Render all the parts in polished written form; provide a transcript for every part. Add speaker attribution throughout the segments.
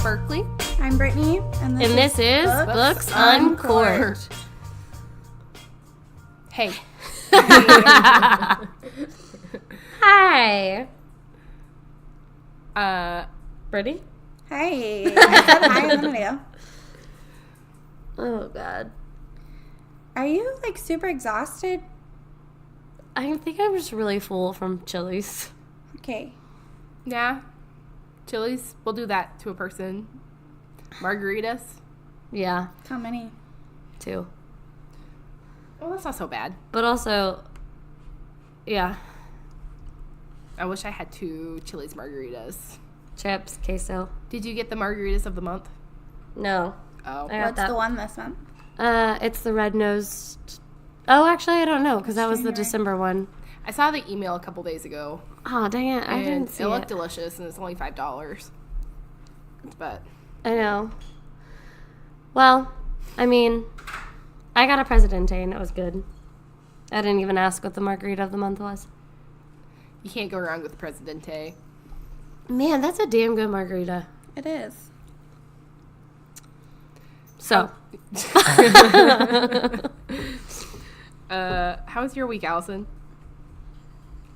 Speaker 1: Berkeley.
Speaker 2: I'm Brittany.
Speaker 1: And this is Books Uncorked. Hey. Hi. Brittany?
Speaker 2: Hey. I said hi a minute ago.
Speaker 1: Oh, God.
Speaker 2: Are you, super exhausted?
Speaker 1: I think I'm just really full from Chili's.
Speaker 2: Okay.
Speaker 3: Yeah. Chili's, we'll do that to a person. Margaritas.
Speaker 1: Yeah.
Speaker 2: How many?
Speaker 1: 2.
Speaker 3: Well, that's not so bad.
Speaker 1: But also, yeah.
Speaker 3: I wish I had 2 Chili's margaritas.
Speaker 1: Chips, queso.
Speaker 3: Did you get the margaritas of the month?
Speaker 1: No.
Speaker 3: Oh.
Speaker 1: I got
Speaker 2: What's
Speaker 1: that.
Speaker 2: the one this month?
Speaker 1: It's the red-nosed... Oh, actually, I don't know, because that was the
Speaker 2: January.
Speaker 1: December one.
Speaker 3: I saw the email a couple days ago.
Speaker 1: Oh, dang it. I didn't see
Speaker 3: it
Speaker 1: it.
Speaker 3: looked delicious, and it's only $5. But
Speaker 1: I know. Well, I mean, I got a Presidente, and it was good. I didn't even ask what the margarita of the month was.
Speaker 3: you can't go wrong with Presidente.
Speaker 1: Man, that's a damn good margarita.
Speaker 2: It is.
Speaker 1: So.
Speaker 3: How was your week, Allison?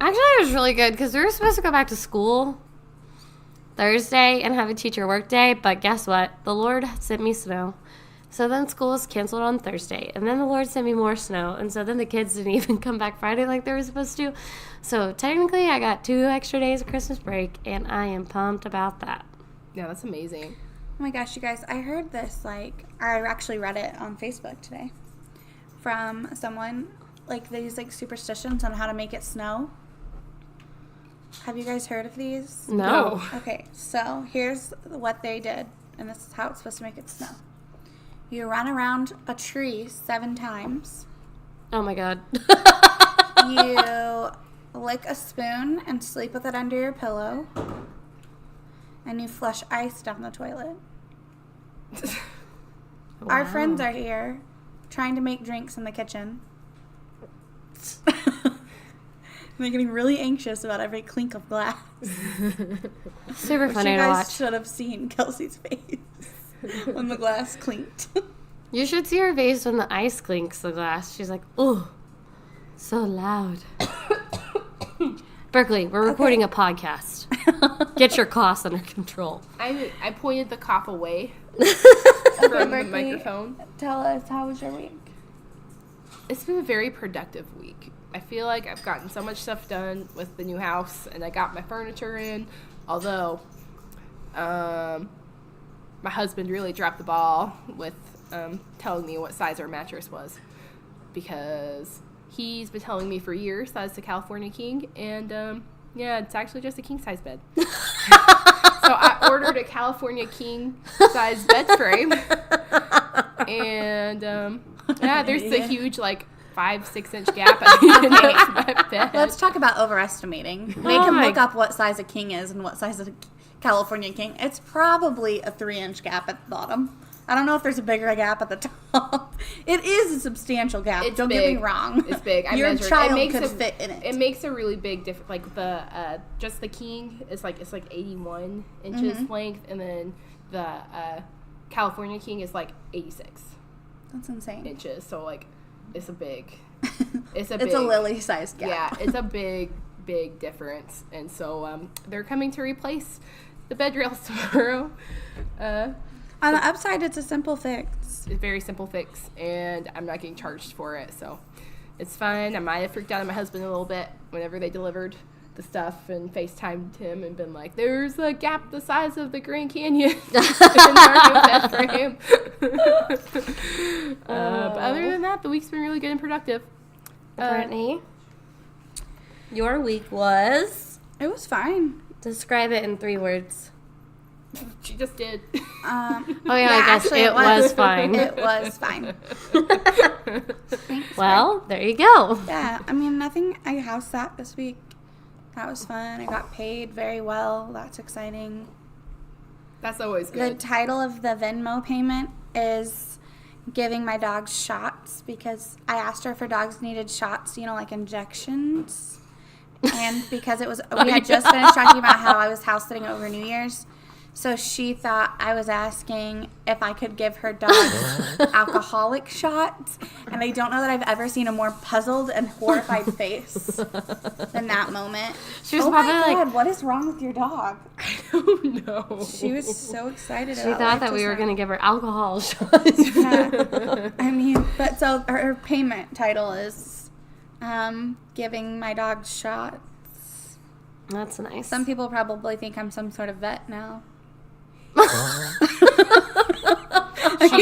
Speaker 1: Actually, it was really good because we were supposed to go back to school Thursday and have a teacher work day, but guess what? The Lord sent me snow. So then school was canceled on Thursday, and then the Lord sent me more snow, and so then the kids didn't even come back Friday like they were supposed to. So technically, I got 2 extra days of Christmas break, and I am pumped about that.
Speaker 3: Yeah, that's amazing.
Speaker 2: Oh my gosh, you guys, I heard this, I actually read it on Facebook today from someone, these, superstitions on how to make it snow. Have you guys heard of these?
Speaker 1: No.
Speaker 2: Okay, so here's what they did, and this is how it's supposed to make it snow. You run around a tree 7 times.
Speaker 1: Oh my God.
Speaker 2: You lick a spoon and sleep with it under your pillow. And you flush ice down the toilet. Our friends are here trying to make drinks in the kitchen. They're getting really anxious about every clink of glass.
Speaker 1: Super funny
Speaker 2: you
Speaker 1: to
Speaker 2: guys
Speaker 1: watch.
Speaker 2: should have seen Kelsey's face when the glass clinked.
Speaker 1: You should see her face when the ice clinks the glass. She's like, oh, so loud. Berkeley, we're recording a podcast. Get your coughs under control.
Speaker 3: I pointed the cough away
Speaker 2: Okay,
Speaker 3: from the
Speaker 2: Berkeley,
Speaker 3: microphone.
Speaker 2: Tell us, how was your week?
Speaker 3: It's been a very productive week. I feel like I've gotten so much stuff done with the new house, and I got my furniture in, although my husband really dropped the ball with telling me what size our mattress was, because he's been telling me for years that it's a California King, and yeah, it's actually just a king-size bed. So I ordered a California king-size bed frame, and yeah, there's a huge 5-6 inch gap at the end of my bed.
Speaker 2: Let's talk about overestimating. They can look up what size a king is and what size a California King. It's probably a 3-inch gap at the bottom. I don't know if there's a bigger gap at the top. It is a substantial gap.
Speaker 3: It's
Speaker 2: don't
Speaker 3: big.
Speaker 2: get me wrong.
Speaker 3: It's big. I
Speaker 2: Your
Speaker 3: measured.
Speaker 2: child
Speaker 3: It makes
Speaker 2: could
Speaker 3: a,
Speaker 2: fit in it.
Speaker 3: It makes a really big difference. Just the king is it's 81 inches length, and then the California King is 86
Speaker 2: That's insane.
Speaker 3: inches. So it's a big.
Speaker 2: It's a Lily-sized gap.
Speaker 3: Yeah, it's a big difference, and so they're coming to replace the bed rails tomorrow.
Speaker 2: On the upside, it's a simple fix.
Speaker 3: It's a very simple fix, and I'm not getting charged for it, so it's fine. I might have freaked out at my husband a little bit whenever they delivered the stuff and FaceTimed him and been like, there's a gap the size of the Grand Canyon in our new bed frame. But other than that, the week's been really good and productive.
Speaker 1: Brittany, your week was?
Speaker 2: It was fine.
Speaker 1: Describe it in 3 words.
Speaker 3: She just did.
Speaker 1: Oh yeah, I guess
Speaker 2: actually,
Speaker 1: it was fine.
Speaker 2: It was fine. Thanks,
Speaker 1: Well, there you go.
Speaker 2: yeah, nothing. I house sat this week. That was fun. I got paid very well. That's exciting.
Speaker 3: That's always
Speaker 2: The
Speaker 3: good.
Speaker 2: title of the Venmo payment is giving my dogs shots, because I asked her if her dogs needed shots, injections. And because we had just finished talking about how I was house sitting over New Year's, So she thought I was asking if I could give her dogs alcoholic shots. And I don't know that I've ever seen a more puzzled and horrified face than that moment.
Speaker 1: She was
Speaker 2: oh
Speaker 1: probably
Speaker 2: my God,
Speaker 1: like,
Speaker 2: what is wrong with your dog?
Speaker 3: Oh no.
Speaker 2: She was so excited
Speaker 1: she
Speaker 2: about
Speaker 1: thought that
Speaker 2: life
Speaker 1: we were
Speaker 2: just
Speaker 1: going to give her alcohol shots.
Speaker 2: Yeah. I mean, but so her payment title is giving my dog shots.
Speaker 1: That's nice.
Speaker 2: Some people probably think I'm some sort of vet now.
Speaker 3: She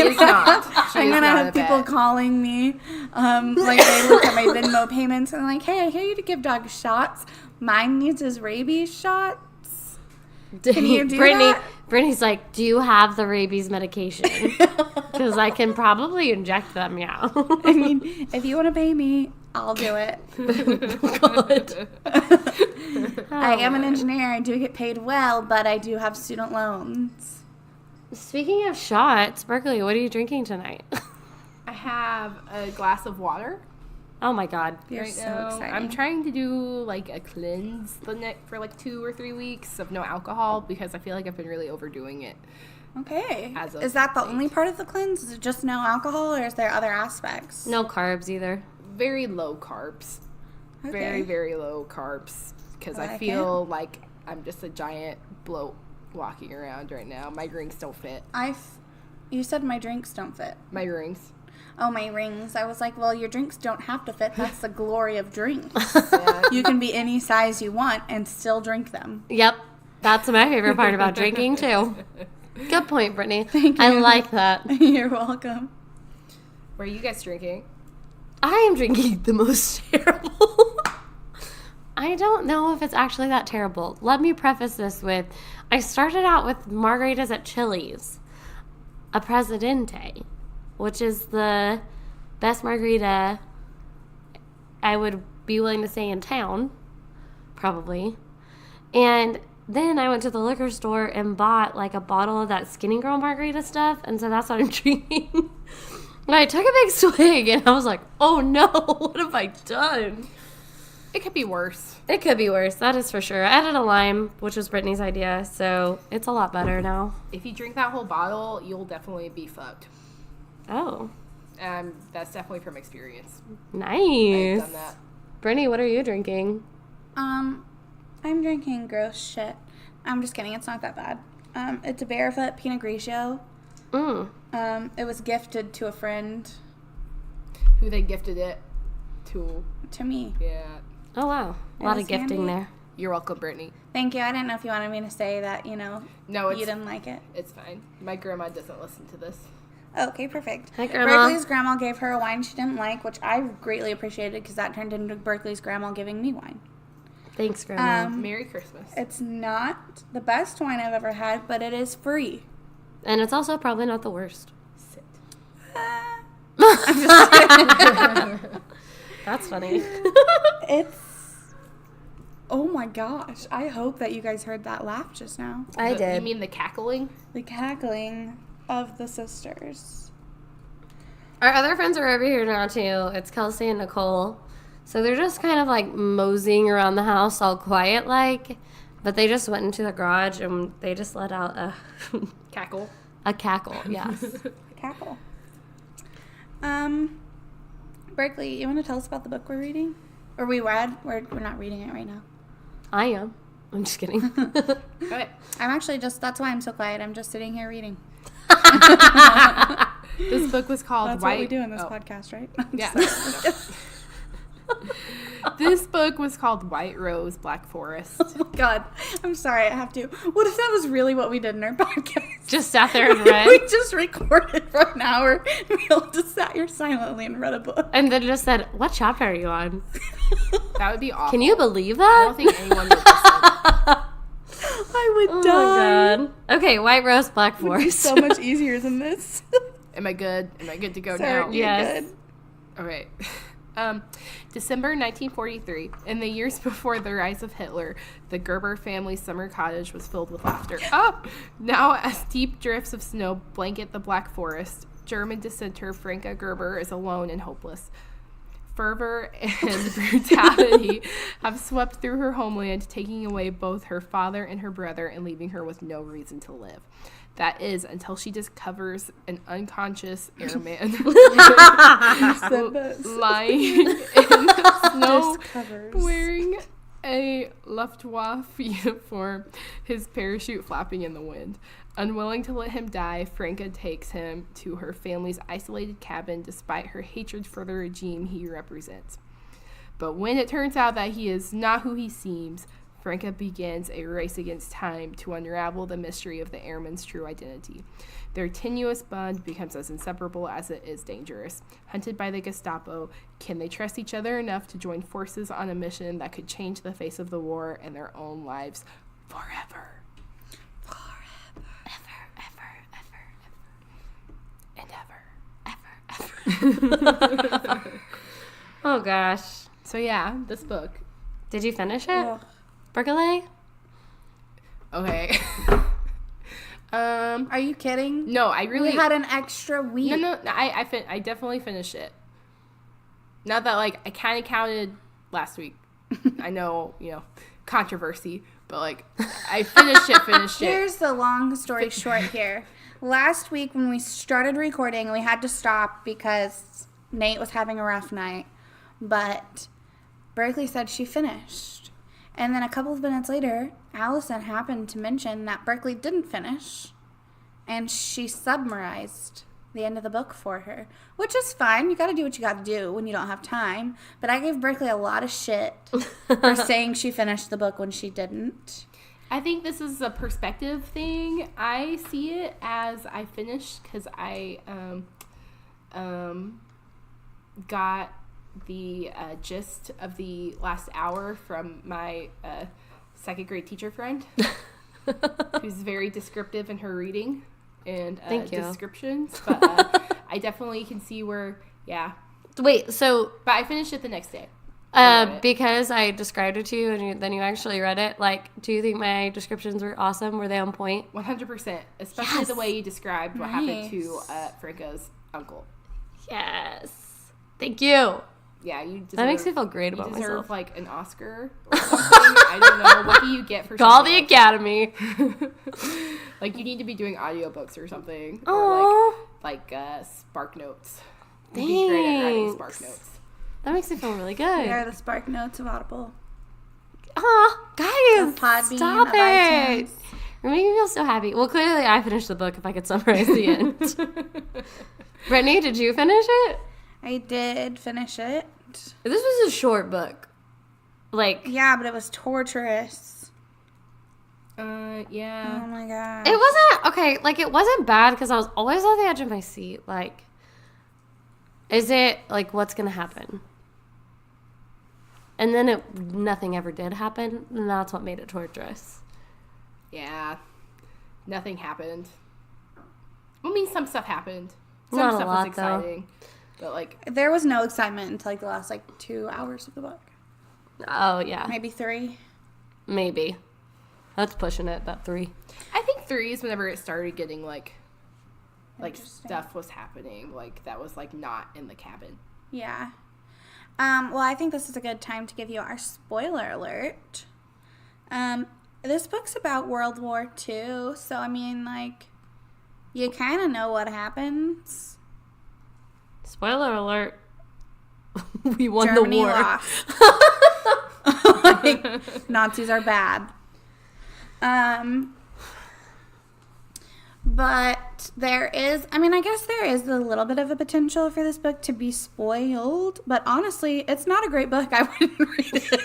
Speaker 3: is not. She
Speaker 2: I'm
Speaker 3: is
Speaker 2: gonna
Speaker 3: not
Speaker 2: have
Speaker 3: a
Speaker 2: people
Speaker 3: vet.
Speaker 2: calling me, like they look at my Venmo payments and like, hey, I hear you to give dogs shots. Mine needs his rabies shots. Can you do that?
Speaker 1: Brittany's like, do you have the rabies medication? Because I can probably inject them, yeah.
Speaker 2: I mean, if you want to pay me, I'll do it.
Speaker 1: God.
Speaker 2: I am an engineer. I do get paid well, but I do have student loans.
Speaker 1: Speaking of shots, Berkeley, what are you drinking tonight?
Speaker 3: I have a glass of water
Speaker 1: Oh my God.
Speaker 2: You're
Speaker 3: right
Speaker 2: so
Speaker 3: now.
Speaker 2: exciting.
Speaker 3: I'm trying to do like a cleanse the neck for like 2 or 3 weeks of no alcohol because I feel like I've been really overdoing it.
Speaker 2: Okay.
Speaker 3: As of
Speaker 2: Is that the
Speaker 3: late.
Speaker 2: only part of the cleanse? Is it just no alcohol, or is there other aspects?
Speaker 1: No carbs either.
Speaker 3: Very low carbs.
Speaker 2: Okay.
Speaker 3: Very, very low carbs because I
Speaker 2: Like
Speaker 3: feel like I'm just a giant bloat walking around right now. My rings don't fit.
Speaker 2: You said my drinks don't fit.
Speaker 3: My rings.
Speaker 2: Oh, my rings. I was like, well, your drinks don't have to fit. That's the glory of drinks.
Speaker 3: Yeah.
Speaker 2: You can be any size you want and still drink them.
Speaker 1: Yep. That's my favorite part about drinking, too. Good point, Brittany.
Speaker 2: Thank
Speaker 1: I
Speaker 2: you.
Speaker 1: like that.
Speaker 2: You're welcome.
Speaker 3: What are you guys drinking?
Speaker 1: I am drinking the most terrible. I don't know if it's actually that terrible. Let me preface this with, I started out with margaritas at Chili's, a Presidente, which is the best margarita I would be willing to say in town, probably. And then I went to the liquor store and bought like a bottle of that Skinny Girl margarita stuff, and so that's what I'm drinking. And I took a big swig, and I was like, oh no, what have I done?
Speaker 3: It could be worse.
Speaker 1: It could be worse, that is for sure. I added a lime, which was Brittany's idea, so it's a lot better now.
Speaker 3: If you drink that whole bottle, you'll definitely be fucked.
Speaker 1: Oh,
Speaker 3: That's definitely from experience.
Speaker 1: nice.
Speaker 3: I've done that.
Speaker 1: Brittany, what are you drinking?
Speaker 2: I'm drinking gross shit. I'm just kidding. It's not that bad. It's a Barefoot Pinot Grigio. It was gifted to a friend.
Speaker 3: Who they gifted it to.
Speaker 2: To me.
Speaker 3: Yeah.
Speaker 1: Oh, wow. A
Speaker 2: It
Speaker 1: lot
Speaker 2: was
Speaker 1: of gifting
Speaker 2: handy.
Speaker 1: there.
Speaker 3: You're welcome, Brittany.
Speaker 2: Thank you. I didn't know if you wanted me to say that,
Speaker 3: No,
Speaker 2: you
Speaker 3: it's
Speaker 2: didn't like it.
Speaker 3: it's fine. My grandma doesn't listen to this.
Speaker 2: Okay, perfect.
Speaker 1: Hi, Grandma.
Speaker 2: Berkeley's grandma gave her a wine she didn't like, which I greatly appreciated because that turned into Berkeley's grandma giving me wine.
Speaker 1: Thanks, Grandma.
Speaker 3: Merry Christmas.
Speaker 2: It's not the best wine I've ever had, but it is free.
Speaker 1: And it's also probably not the worst.
Speaker 3: Sit.
Speaker 2: I'm just kidding.
Speaker 1: That's funny.
Speaker 2: It's... Oh my gosh. I hope that you guys heard that laugh just now.
Speaker 1: I
Speaker 3: You
Speaker 1: did.
Speaker 3: mean the cackling?
Speaker 2: The cackling of the sisters.
Speaker 1: Our other friends are over here now, too. It's Kelsey and Nicole. So they're just kind of like moseying around the house all quiet like. But they just went into the garage and they just let out
Speaker 3: Cackle.
Speaker 1: a cackle. Yes.
Speaker 2: Cackle. Berkeley, you want to tell us about the book we're reading? Or we read? We're not reading it right now.
Speaker 1: I am. I'm just kidding.
Speaker 3: Okay.
Speaker 2: I'm actually that's why I'm so quiet. I'm just sitting here reading.
Speaker 3: This book was called
Speaker 2: That's
Speaker 3: White.
Speaker 2: what we do in this
Speaker 3: oh,
Speaker 2: podcast, right?
Speaker 3: Yeah. This book was called White Rose, Black Forest.
Speaker 2: Oh my God. I'm sorry, I have to. What if that was really what we did in our podcast?
Speaker 1: Just sat there and read.
Speaker 2: We just recorded for an hour. We all just sat here silently and read a book.
Speaker 1: And then just said, what chapter are you on?
Speaker 3: That would be awful.
Speaker 1: Can you believe
Speaker 3: I
Speaker 1: that?
Speaker 3: don't think anyone would listen.
Speaker 2: I would
Speaker 1: Oh
Speaker 2: die.
Speaker 1: my god. Okay, White Rose, Black
Speaker 2: It would be
Speaker 1: Forest.
Speaker 2: so much easier than this.
Speaker 3: Am I good? Am I good to go
Speaker 2: Sir,
Speaker 3: now?
Speaker 2: you're
Speaker 1: Yes.
Speaker 2: good.
Speaker 3: All right. December 1943, in the years before the rise of Hitler, the Gerber family's summer cottage was filled with laughter. Now as deep drifts of snow blanket the Black Forest, German dissenter Franka Gerber is alone and hopeless. fervor and brutality have swept through her homeland, taking away both her father and her brother and leaving her with no reason to live. That is, until she discovers an unconscious airman lying in the snow, wearing a Luftwaffe uniform, his parachute flapping in the wind. Unwilling to let him die, Franca takes him to her family's isolated cabin despite her hatred for the regime he represents. But when it turns out that he is not who he seems, Franca begins a race against time to unravel the mystery of the airman's true identity. Their tenuous bond becomes as inseparable as it is dangerous. Hunted by the Gestapo, can they trust each other enough to join forces on a mission that could change the face of the war and their own lives forever?
Speaker 1: Oh gosh.
Speaker 3: So yeah, this book.
Speaker 1: Did you finish it?
Speaker 2: Ugh.
Speaker 1: Berkeley?
Speaker 3: Okay.
Speaker 2: Are you kidding?
Speaker 3: No, I really
Speaker 2: We had an extra week.
Speaker 3: No, I definitely finished it. Not that like I kind of counted last week. I know, controversy, but like I finished it.
Speaker 2: Here's the long story short here. Last week when we started recording, we had to stop because Nate was having a rough night. But Berkeley said she finished. And then a couple of minutes later, Allison happened to mention that Berkeley didn't finish. And she summarized the end of the book for her. Which is fine. You got to do what you got to do when you don't have time. But I gave Berkeley a lot of shit for saying she finished the book when she didn't.
Speaker 3: I think this is a perspective thing. I see it as I finished because I got the gist of the last hour from my second grade teacher friend, who's very descriptive in her reading and descriptions. But I definitely can see where, yeah.
Speaker 1: Wait, so...
Speaker 3: But I finished it the next day.
Speaker 1: Because I described it to you and then you actually read it, like, do you think my descriptions were awesome? Were they on point?
Speaker 3: 100%. Especially the way you described what happened to Franco's uncle.
Speaker 1: Yes. Thank you.
Speaker 3: Yeah, you deserve,
Speaker 1: that makes me feel great about
Speaker 3: myself. You deserve,
Speaker 1: myself.
Speaker 3: like, an Oscar or something. I don't know. What do you get for
Speaker 1: Call
Speaker 3: something
Speaker 1: the
Speaker 3: like
Speaker 1: Academy.
Speaker 3: like, you need to be doing audiobooks or something.
Speaker 1: Oh.
Speaker 3: Or, like Spark Notes. You'd be great at writing Spark Notes.
Speaker 1: That makes me feel really good.
Speaker 2: They are the Spark Notes of Audible.
Speaker 1: Aw, guys,
Speaker 2: Of Podbean,
Speaker 1: stop
Speaker 2: of
Speaker 1: it.
Speaker 2: iTunes.
Speaker 1: You're making me feel so happy. Well, clearly I finished the book if I could summarize the end. Brittany, did you finish it?
Speaker 2: I did finish it.
Speaker 1: This was a short book. Like,
Speaker 2: Yeah, but it was torturous.
Speaker 3: Yeah.
Speaker 2: Oh my god.
Speaker 1: it wasn't, okay, like, it wasn't bad because I was always on the edge of my seat. Like, is it, like, what's going to happen? And then nothing ever did happen, and that's what made it torturous.
Speaker 3: Yeah. Nothing happened. I mean, some stuff happened. Some
Speaker 1: Not a
Speaker 3: stuff
Speaker 1: lot,
Speaker 3: was exciting. But, like...
Speaker 2: There was no excitement until, like, the last, 2 hours of the book.
Speaker 1: Oh, yeah.
Speaker 2: Maybe 3.
Speaker 1: Maybe. That's pushing it, about 3.
Speaker 3: I think 3 is whenever it started getting, like
Speaker 2: Interesting.
Speaker 3: stuff was happening. Like, that was, like, not in the cabin.
Speaker 2: Yeah. Well, I think this is a good time to give you our spoiler alert. This book's about World War II, so, I mean, like, you kind of know what happens.
Speaker 1: Spoiler alert. We won
Speaker 2: Germany
Speaker 1: the war.
Speaker 2: lost. Like, Nazis are bad. But there is, I mean, I guess there is a little bit of a potential for this book to be spoiled. But honestly, it's not a great book. I wouldn't read it.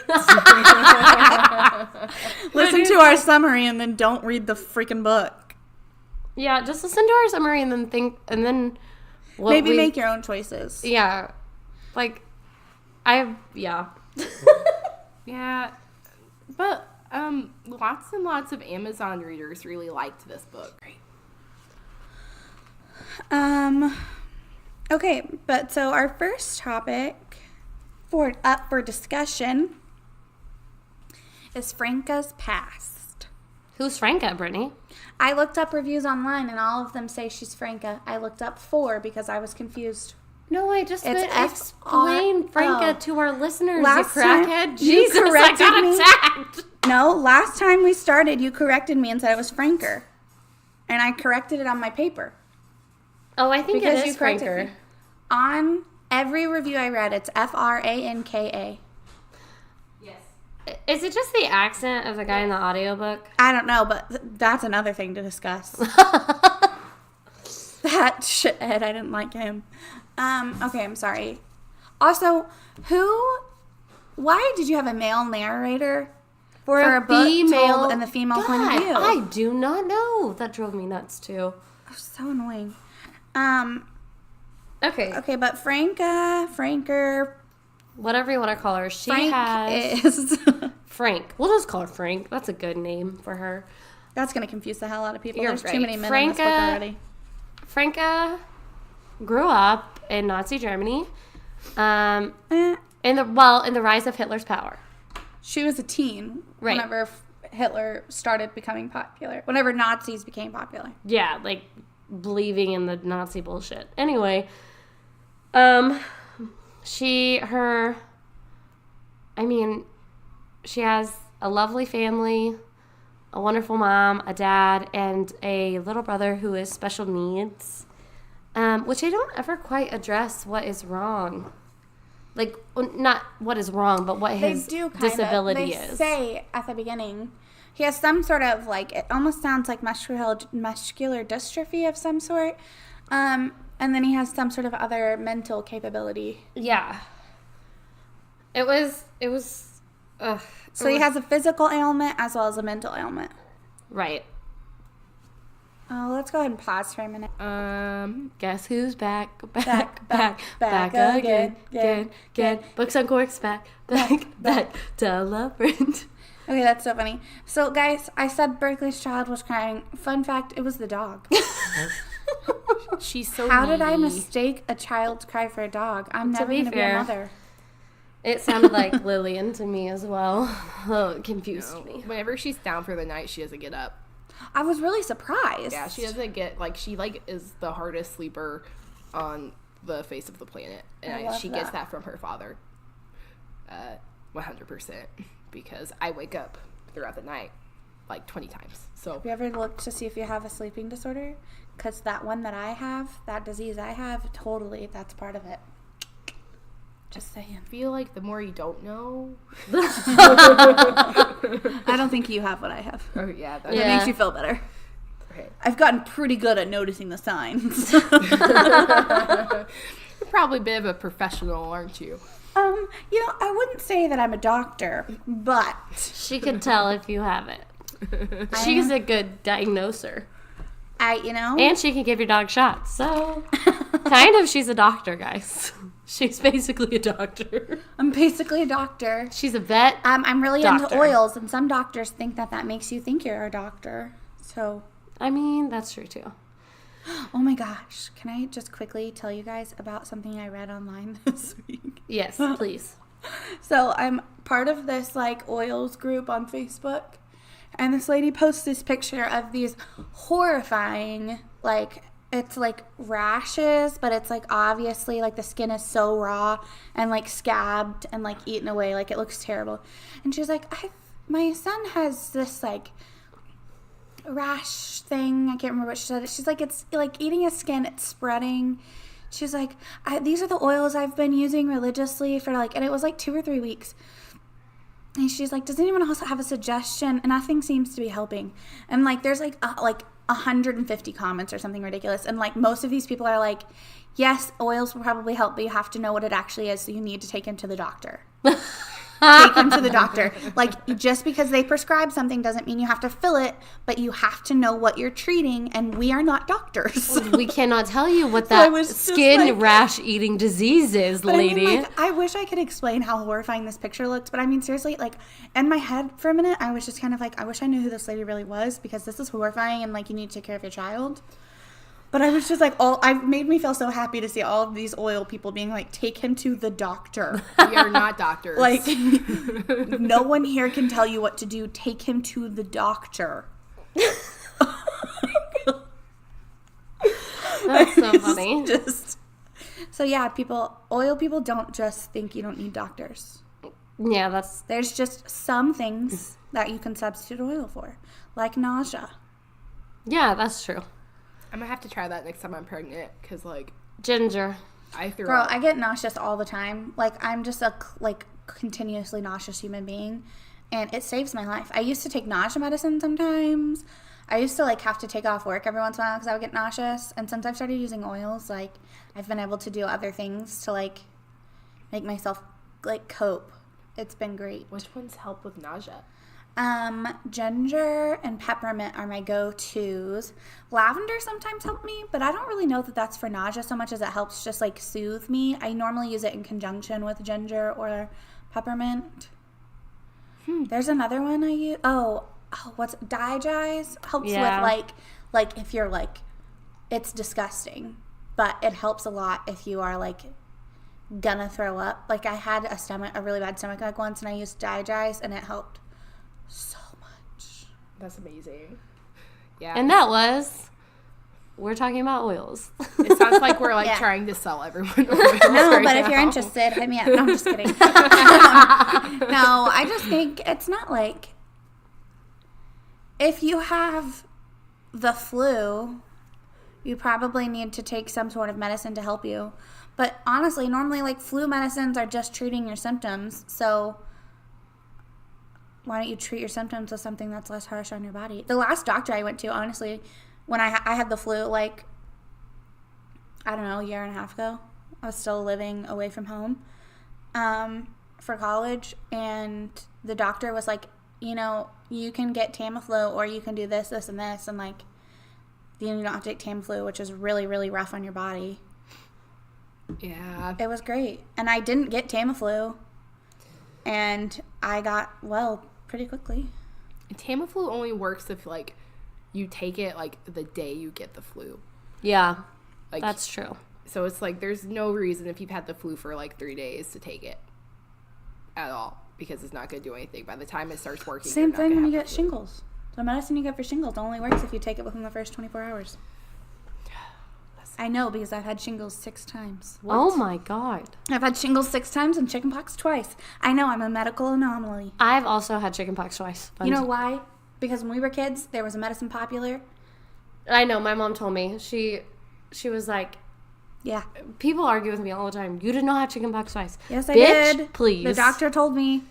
Speaker 2: Listen to our summary and then don't read the freaking book.
Speaker 1: Yeah, just listen to our summary and then think, and then
Speaker 2: Maybe make your own choices.
Speaker 1: Yeah. Like, yeah.
Speaker 3: Yeah. But, lots and lots of Amazon readers really liked this book. Right.
Speaker 2: Okay, but so our first topic up for discussion is Franca's past.
Speaker 1: Who's Franca, Brittany?
Speaker 2: I looked up reviews online and all of them say she's Franca. I looked up 4 because I was confused.
Speaker 1: No, I just
Speaker 2: It's
Speaker 1: meant
Speaker 2: F-R-
Speaker 1: explain Franca
Speaker 2: oh.
Speaker 1: to our listeners,
Speaker 2: Last
Speaker 1: you
Speaker 2: time
Speaker 1: crackhead.
Speaker 2: you
Speaker 1: Jesus, I
Speaker 2: corrected
Speaker 1: got
Speaker 2: me.
Speaker 1: attacked.
Speaker 2: No, last time we started, you corrected me and said it was Franker. And I corrected it on my paper.
Speaker 1: Oh, I think
Speaker 2: Because
Speaker 1: it
Speaker 2: you
Speaker 1: is
Speaker 2: corrected
Speaker 1: Franker.
Speaker 2: me. On every review I read, it's Franka.
Speaker 1: Is it just the accent of the guy in the audiobook?
Speaker 2: I don't know, but that's another thing to discuss. That shithead, I didn't like him. Okay, I'm sorry. Also, why did you have a male narrator for a book told in the female point of view?
Speaker 1: I do not know. That drove me nuts too.
Speaker 2: So annoying.
Speaker 1: Okay,
Speaker 2: Okay, but Franker,
Speaker 1: whatever you want to call her, she
Speaker 2: Frank
Speaker 1: has
Speaker 2: is...
Speaker 1: Frank. We'll just call her Frank. That's a good name for her.
Speaker 2: That's going to confuse the hell out of people.
Speaker 1: You're
Speaker 2: There's
Speaker 1: right.
Speaker 2: too many men in this book
Speaker 1: Franka-
Speaker 2: already.
Speaker 1: Franca grew up in Nazi Germany,
Speaker 2: Eh,
Speaker 1: in the rise of Hitler's power.
Speaker 2: she was a teen
Speaker 1: Right.
Speaker 2: whenever Hitler started becoming popular. Whenever Nazis became popular.
Speaker 1: Yeah, like believing in the Nazi bullshit. Anyway, she has a lovely family, a wonderful mom, a dad, and a little brother who is special needs, which I don't ever quite address what is wrong. Like, not what is wrong, but what his disability
Speaker 2: They
Speaker 1: is.
Speaker 2: say at the beginning he has some sort of, like, it almost sounds like muscular dystrophy of some sort. And then he has some sort of other mental capability.
Speaker 1: Yeah. It was,
Speaker 2: So he has a physical ailment as well as a mental ailment.
Speaker 1: right.
Speaker 2: Oh, let's go ahead and pause for a minute.
Speaker 1: Guess who's back
Speaker 2: Back
Speaker 1: again,
Speaker 2: again.
Speaker 1: Books on Corks, back, tell a friend.
Speaker 2: Okay, that's so funny. So, guys, I said Berkeley's child was crying. Fun fact, it was the dog.
Speaker 3: She's so
Speaker 2: How did I
Speaker 3: needy.
Speaker 2: mistake a child's cry for a dog? I'm never
Speaker 1: be
Speaker 2: going to be a
Speaker 1: fair,
Speaker 2: mother.
Speaker 1: It sounded like Lillian to me as well. Oh, it confused me.
Speaker 3: Whenever she's down for the night, she doesn't get up.
Speaker 2: I was really surprised.
Speaker 3: Yeah, she doesn't get, like, she, like, is the hardest sleeper on the face of the planet. And
Speaker 2: I love
Speaker 3: she gets
Speaker 2: that.
Speaker 3: that from her father. 100%. Because I wake up throughout the night, like, 20 times. So,
Speaker 2: Have you ever looked to see if you have a sleeping disorder? Because that one that I have, that disease I have, totally, that's part of it. Just saying.
Speaker 3: I feel like the more you don't know.
Speaker 2: I don't think you have what I have.
Speaker 3: Oh, yeah. That,
Speaker 2: It
Speaker 1: Yeah.
Speaker 2: makes you feel better.
Speaker 3: Okay.
Speaker 2: I've gotten pretty good at noticing the signs.
Speaker 3: You're probably a bit of a professional, aren't you?
Speaker 2: I wouldn't say that I'm a doctor, but
Speaker 1: She can tell if you have it. She's a good diagnoser. And she can give your dog shots. So, kind of, she's a doctor, guys. She's basically a doctor.
Speaker 2: I'm basically a doctor.
Speaker 1: She's a vet.
Speaker 2: I'm really into
Speaker 1: Doctor.
Speaker 2: oils, and some doctors think that makes you think you're a doctor. So,
Speaker 1: I mean, that's true too.
Speaker 2: oh my gosh. Can I just quickly tell you guys about something I read online this week?
Speaker 1: Yes, please.
Speaker 2: So I'm part of this like oils group on Facebook, and this lady posts this picture of these horrifying, like, it's like rashes, but it's like obviously like the skin is so raw and like scabbed and like eaten away, like it looks terrible. And she's like, my son has this like rash thing. I can't remember what she said. She's like, it's like eating his skin, it's spreading. She's like, these are the oils I've been using religiously for like, and it was like 2 or 3 weeks. And she's like, does anyone else have a suggestion? And nothing seems to be helping. And like, there's like 150 comments or something ridiculous. And like, most of these people are like, yes, oils will probably help, but you have to know what it actually is. So you need to take him to the doctor. Take him to the doctor. Like, just because they prescribe something doesn't mean you have to fill it, but you have to know what you're treating, and we are not doctors.
Speaker 1: We cannot tell you what
Speaker 2: I
Speaker 1: that
Speaker 2: was just
Speaker 1: skin
Speaker 2: like-
Speaker 1: rash eating disease is,
Speaker 2: But
Speaker 1: lady.
Speaker 2: I mean, like, I wish I could explain how horrifying this picture looked, but I mean, seriously, like, in my head for a minute, I was just kind of like, I wish I knew who this lady really was, because this is horrifying, and like, you need to take care of your child. But I was just like, I've made me feel so happy to see all of these oil people being like, take him to the doctor.
Speaker 3: We are not doctors.
Speaker 2: Like, no one here can tell you what to do. Take him to the doctor.
Speaker 1: That's so funny.
Speaker 2: Just So yeah, oil people don't just think you don't need doctors.
Speaker 1: Yeah, that's...
Speaker 2: There's just some things that you can substitute oil for, like nausea.
Speaker 1: Yeah, that's true.
Speaker 3: I'm gonna have to try that next time I'm pregnant, because like
Speaker 1: Ginger.
Speaker 3: I threw
Speaker 2: Girl,
Speaker 3: up.
Speaker 2: I get nauseous all the time. Like, I'm just a continuously nauseous human being, and it saves my life. I used to take nausea medicine sometimes. I used to have to take off work every once in a while because I would get nauseous. And since I've started using oils, I've been able to do other things to make myself cope. It's been great.
Speaker 3: Which ones help with nausea?
Speaker 2: Ginger and peppermint are my go-tos. Lavender sometimes help me, but I don't really know that that's for nausea so much as it helps just soothe me. I normally use it in conjunction with ginger or peppermint. There's another one I use. What's Digize? Helps with if you're it's disgusting, but it helps a lot if you are gonna throw up. I had a really bad stomach bug once, and I used Digize, and it helped so much.
Speaker 3: That's amazing. Yeah.
Speaker 1: And that was... We're talking about oils.
Speaker 3: It sounds like we're
Speaker 2: Yeah.
Speaker 3: trying to sell everyone oils.
Speaker 2: No,
Speaker 3: right
Speaker 2: but if you're
Speaker 3: now.
Speaker 2: interested, hit me up. No, I'm just kidding. No, I just think it's not if you have the flu, you probably need to take some sort of medicine to help you. But honestly, normally flu medicines are just treating your symptoms. So why don't you treat your symptoms with something that's less harsh on your body? The last doctor I went to, honestly, when I had the flu, I don't know, a year and a half ago, I was still living away from home for college, and the doctor was you can get Tamiflu, or you can do this, this, and this, and you don't have to take Tamiflu, which is really, really rough on your body.
Speaker 3: Yeah.
Speaker 2: It was great. And I didn't get Tamiflu, and I got well pretty quickly.
Speaker 3: Tamiflu only works if you take it the day you get the flu.
Speaker 1: Yeah,
Speaker 3: Like,
Speaker 1: that's true.
Speaker 3: So it's there's no reason if you've had the flu for 3 days to take it at all, because it's not going to do anything. By the time it starts working,
Speaker 2: Same
Speaker 3: you're not
Speaker 2: thing
Speaker 3: gonna
Speaker 2: when you
Speaker 3: have
Speaker 2: get
Speaker 3: the flu.
Speaker 2: shingles. The medicine you get for shingles only works if you take it within the first 24 hours. I know, because I've had shingles 6 times.
Speaker 1: Oh my God.
Speaker 2: I've had shingles 6 times and chickenpox twice. I know, I'm a medical anomaly.
Speaker 1: I've also had chickenpox twice.
Speaker 2: You know why? Because when we were kids, there was a medicine popular.
Speaker 1: I know, my mom told me. She was like,
Speaker 2: Yeah.
Speaker 1: people argue with me all the time. You did not have chickenpox twice.
Speaker 2: Yes, I
Speaker 1: Bitch,
Speaker 2: did.
Speaker 1: please.
Speaker 2: The doctor told me.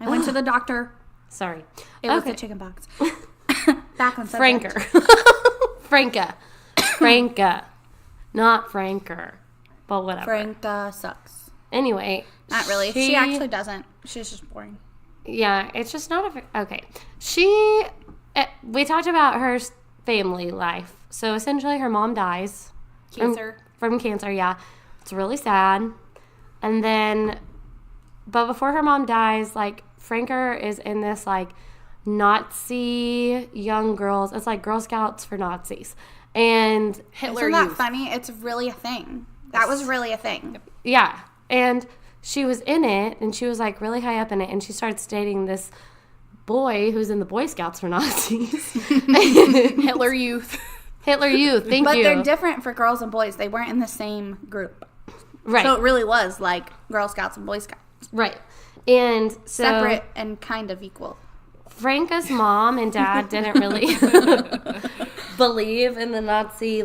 Speaker 2: I went to the doctor.
Speaker 1: Sorry.
Speaker 2: It was
Speaker 1: Okay.
Speaker 2: the chickenpox. Back on subject.
Speaker 1: Franker. Franca. Not Franker. But whatever.
Speaker 2: Franca sucks.
Speaker 1: Anyway.
Speaker 2: Not really. She actually doesn't. She's just boring.
Speaker 1: Yeah, it's just not a... Okay. We talked about her family life. So essentially her mom dies.
Speaker 3: Cancer.
Speaker 1: From cancer, yeah. It's really sad. And then... But before her mom dies, Franker is in this, Nazi young girls. It's Girl Scouts for Nazis. And
Speaker 3: Hitler
Speaker 2: Isn't that
Speaker 3: Youth.
Speaker 2: funny? It's really a thing. That was really a thing.
Speaker 1: yeah. And she was in it, and she was, really high up in it, and she starts dating this boy who's in the Boy Scouts for Nazis.
Speaker 3: Hitler Youth.
Speaker 1: Hitler Youth, thank
Speaker 2: But
Speaker 1: you.
Speaker 2: they're different for girls and boys. They weren't in the same group.
Speaker 1: Right,
Speaker 2: So it really was Girl Scouts and Boy Scouts.
Speaker 1: right. And so
Speaker 2: Separate and kind of equal.
Speaker 1: Franca's mom and dad didn't really believe in the Nazi,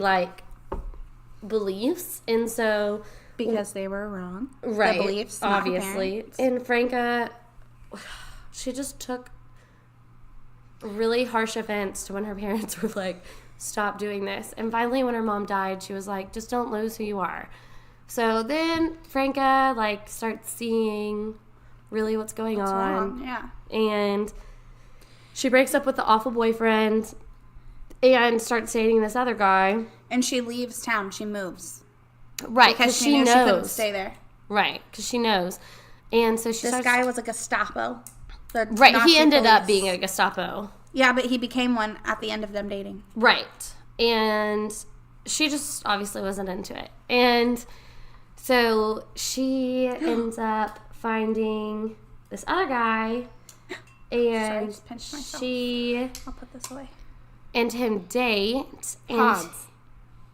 Speaker 1: beliefs, and so...
Speaker 2: Because they were wrong.
Speaker 1: Right,
Speaker 2: The beliefs, not her
Speaker 1: obviously.
Speaker 2: parents.
Speaker 1: And Franca, she just took really harsh offense to when her parents were stop doing this. And finally, when her mom died, she was like, just don't lose who you are. So then Franca, starts seeing really what's going
Speaker 2: What's
Speaker 1: on.
Speaker 2: wrong? Yeah.
Speaker 1: And she breaks up with the awful boyfriend and starts dating this other guy.
Speaker 2: And she leaves town. She moves.
Speaker 1: Right,
Speaker 2: Because
Speaker 1: because
Speaker 2: she
Speaker 1: she
Speaker 2: knew she couldn't
Speaker 1: knows.
Speaker 2: stay there.
Speaker 1: Right, because she knows. And so she
Speaker 2: This
Speaker 1: starts...
Speaker 2: guy was a Gestapo. The
Speaker 1: Right,
Speaker 2: Nazi
Speaker 1: he ended up
Speaker 2: police.
Speaker 1: being a Gestapo.
Speaker 2: Yeah, but he became one at the end of them dating.
Speaker 1: Right. And she just obviously wasn't into it. And so she ends up finding this other guy,
Speaker 2: Sorry, I
Speaker 1: and
Speaker 2: just pinched myself.
Speaker 1: she
Speaker 2: I'll put this away.
Speaker 1: and him date. And
Speaker 3: Hans.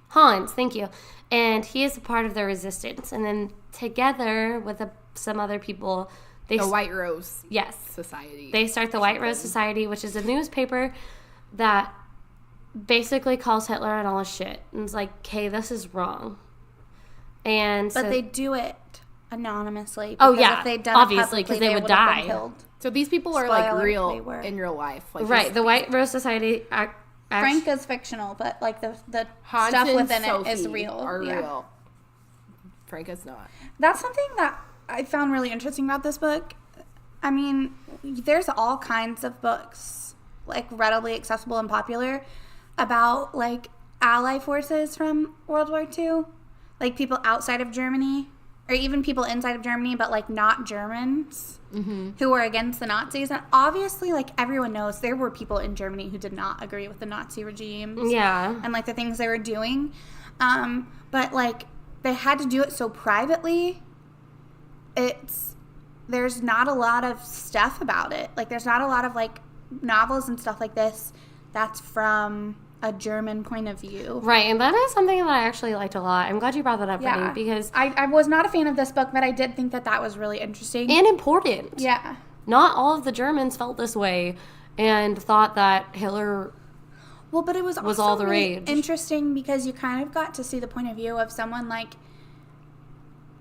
Speaker 1: Hans, thank you. And he is a part of the resistance. And then together with some other people, they
Speaker 3: The White Rose
Speaker 1: yes,
Speaker 3: Society.
Speaker 1: they start the White Rose Society, which is a newspaper that basically calls Hitler and all his shit. And it's like, okay, this is wrong. And
Speaker 2: But
Speaker 1: so,
Speaker 2: they do it anonymously.
Speaker 1: Oh,
Speaker 2: because
Speaker 1: yeah,
Speaker 2: if they'd done
Speaker 1: obviously,
Speaker 2: it
Speaker 1: 'cause
Speaker 2: publicly,
Speaker 1: they would
Speaker 2: would have been
Speaker 1: die.
Speaker 2: killed.
Speaker 3: So these people are
Speaker 2: Spoiler,
Speaker 3: like
Speaker 2: they
Speaker 3: real
Speaker 2: were.
Speaker 3: in real life. Like
Speaker 1: right, the White Rose Society.
Speaker 2: Frank is fictional, but like the
Speaker 3: Hans
Speaker 2: stuff
Speaker 3: and
Speaker 2: within
Speaker 3: Sophie
Speaker 2: it is real.
Speaker 3: Are
Speaker 2: Yeah.
Speaker 3: real. Frank is not.
Speaker 2: That's something that I found really interesting about this book. I mean, there's all kinds of books, like readily accessible and popular, about like ally forces from World War II, like people outside of Germany, or even people inside of Germany, but like not Germans who were against the Nazis. And obviously, like everyone knows, there were people in Germany who did not agree with the Nazi regimes.
Speaker 1: Yeah.
Speaker 2: And like the things they were doing. But like they had to do it so privately. There's not a lot of stuff about it. Like there's not a lot of like novels and stuff like this that's from a German point of view.
Speaker 1: Right, and that is something that I actually liked a lot. I'm glad you brought that up, Brittany, because
Speaker 2: I was not a fan of this book, but I did think that was really interesting.
Speaker 1: and important.
Speaker 2: Yeah.
Speaker 1: Not all of the Germans felt this way and thought that Hitler.
Speaker 2: Well, but it was also
Speaker 1: all the
Speaker 2: really
Speaker 1: rage.
Speaker 2: interesting because you kind of got to see the point of view of someone like,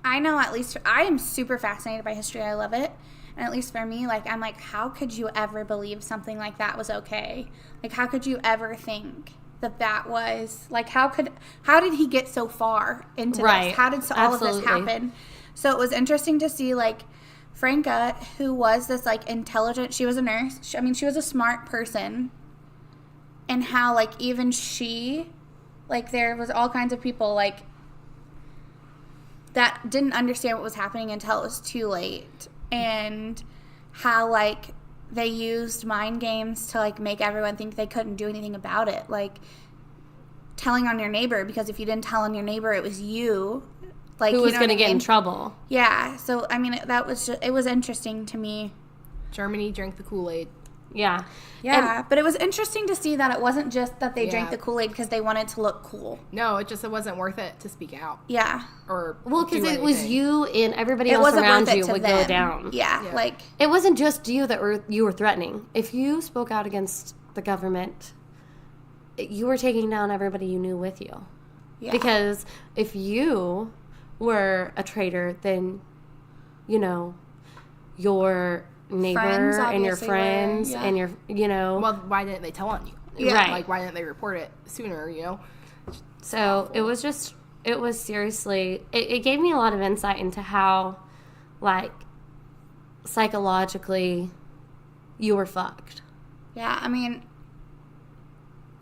Speaker 2: I know at least I am super fascinated by history. I love it. And at least for me, like, I'm like, how could you ever believe something like that was okay? Like, how could you ever think that was, like, how did he get so far into
Speaker 1: Right.
Speaker 2: this? How did all of this
Speaker 1: Absolutely.
Speaker 2: happen? So it was interesting to see, like, Franca, who was this, like, intelligent, she was a nurse. She was a smart person. And how, like, even she, like, there was all kinds of people, like, that didn't understand what was happening until it was too late. And how, like, they used mind games to, like, make everyone think they couldn't do anything about it. Like, telling on your neighbor, because if you didn't tell on your neighbor, it was you. Like,
Speaker 1: Who
Speaker 2: you
Speaker 1: was
Speaker 2: know
Speaker 1: going to
Speaker 2: what I
Speaker 1: get in
Speaker 2: mean?
Speaker 1: trouble.
Speaker 2: Yeah. So, I mean, it was interesting to me.
Speaker 3: Germany drank the Kool-Aid.
Speaker 1: Yeah.
Speaker 2: Yeah, but it was interesting to see that it wasn't just that they drank
Speaker 3: Yeah.
Speaker 2: the Kool-Aid because they wanted to look cool.
Speaker 3: No, it wasn't worth it to speak out
Speaker 2: Yeah.
Speaker 3: or
Speaker 1: Well, because
Speaker 3: do
Speaker 1: it was
Speaker 3: anything.
Speaker 1: you and everybody
Speaker 2: It
Speaker 1: else
Speaker 2: wasn't
Speaker 1: around
Speaker 2: worth it
Speaker 1: you
Speaker 2: to
Speaker 1: would
Speaker 2: them.
Speaker 1: go down.
Speaker 2: Yeah,
Speaker 3: Yeah.
Speaker 2: like,
Speaker 1: It wasn't just you that you were threatening. If you spoke out against the government, you were taking down everybody you knew with you.
Speaker 2: yeah.
Speaker 1: Because if you were a traitor, then, you know, your neighbor
Speaker 2: Friends
Speaker 1: and your
Speaker 2: obviously
Speaker 1: friends
Speaker 2: were, yeah.
Speaker 1: and your, you know.
Speaker 3: Well, why didn't they tell on you?
Speaker 2: Yeah.
Speaker 1: Right.
Speaker 3: Like, why didn't they report it sooner, you know?
Speaker 1: So it was seriously, it gave me a lot of insight into how, like, psychologically you were fucked.
Speaker 2: Yeah, I mean,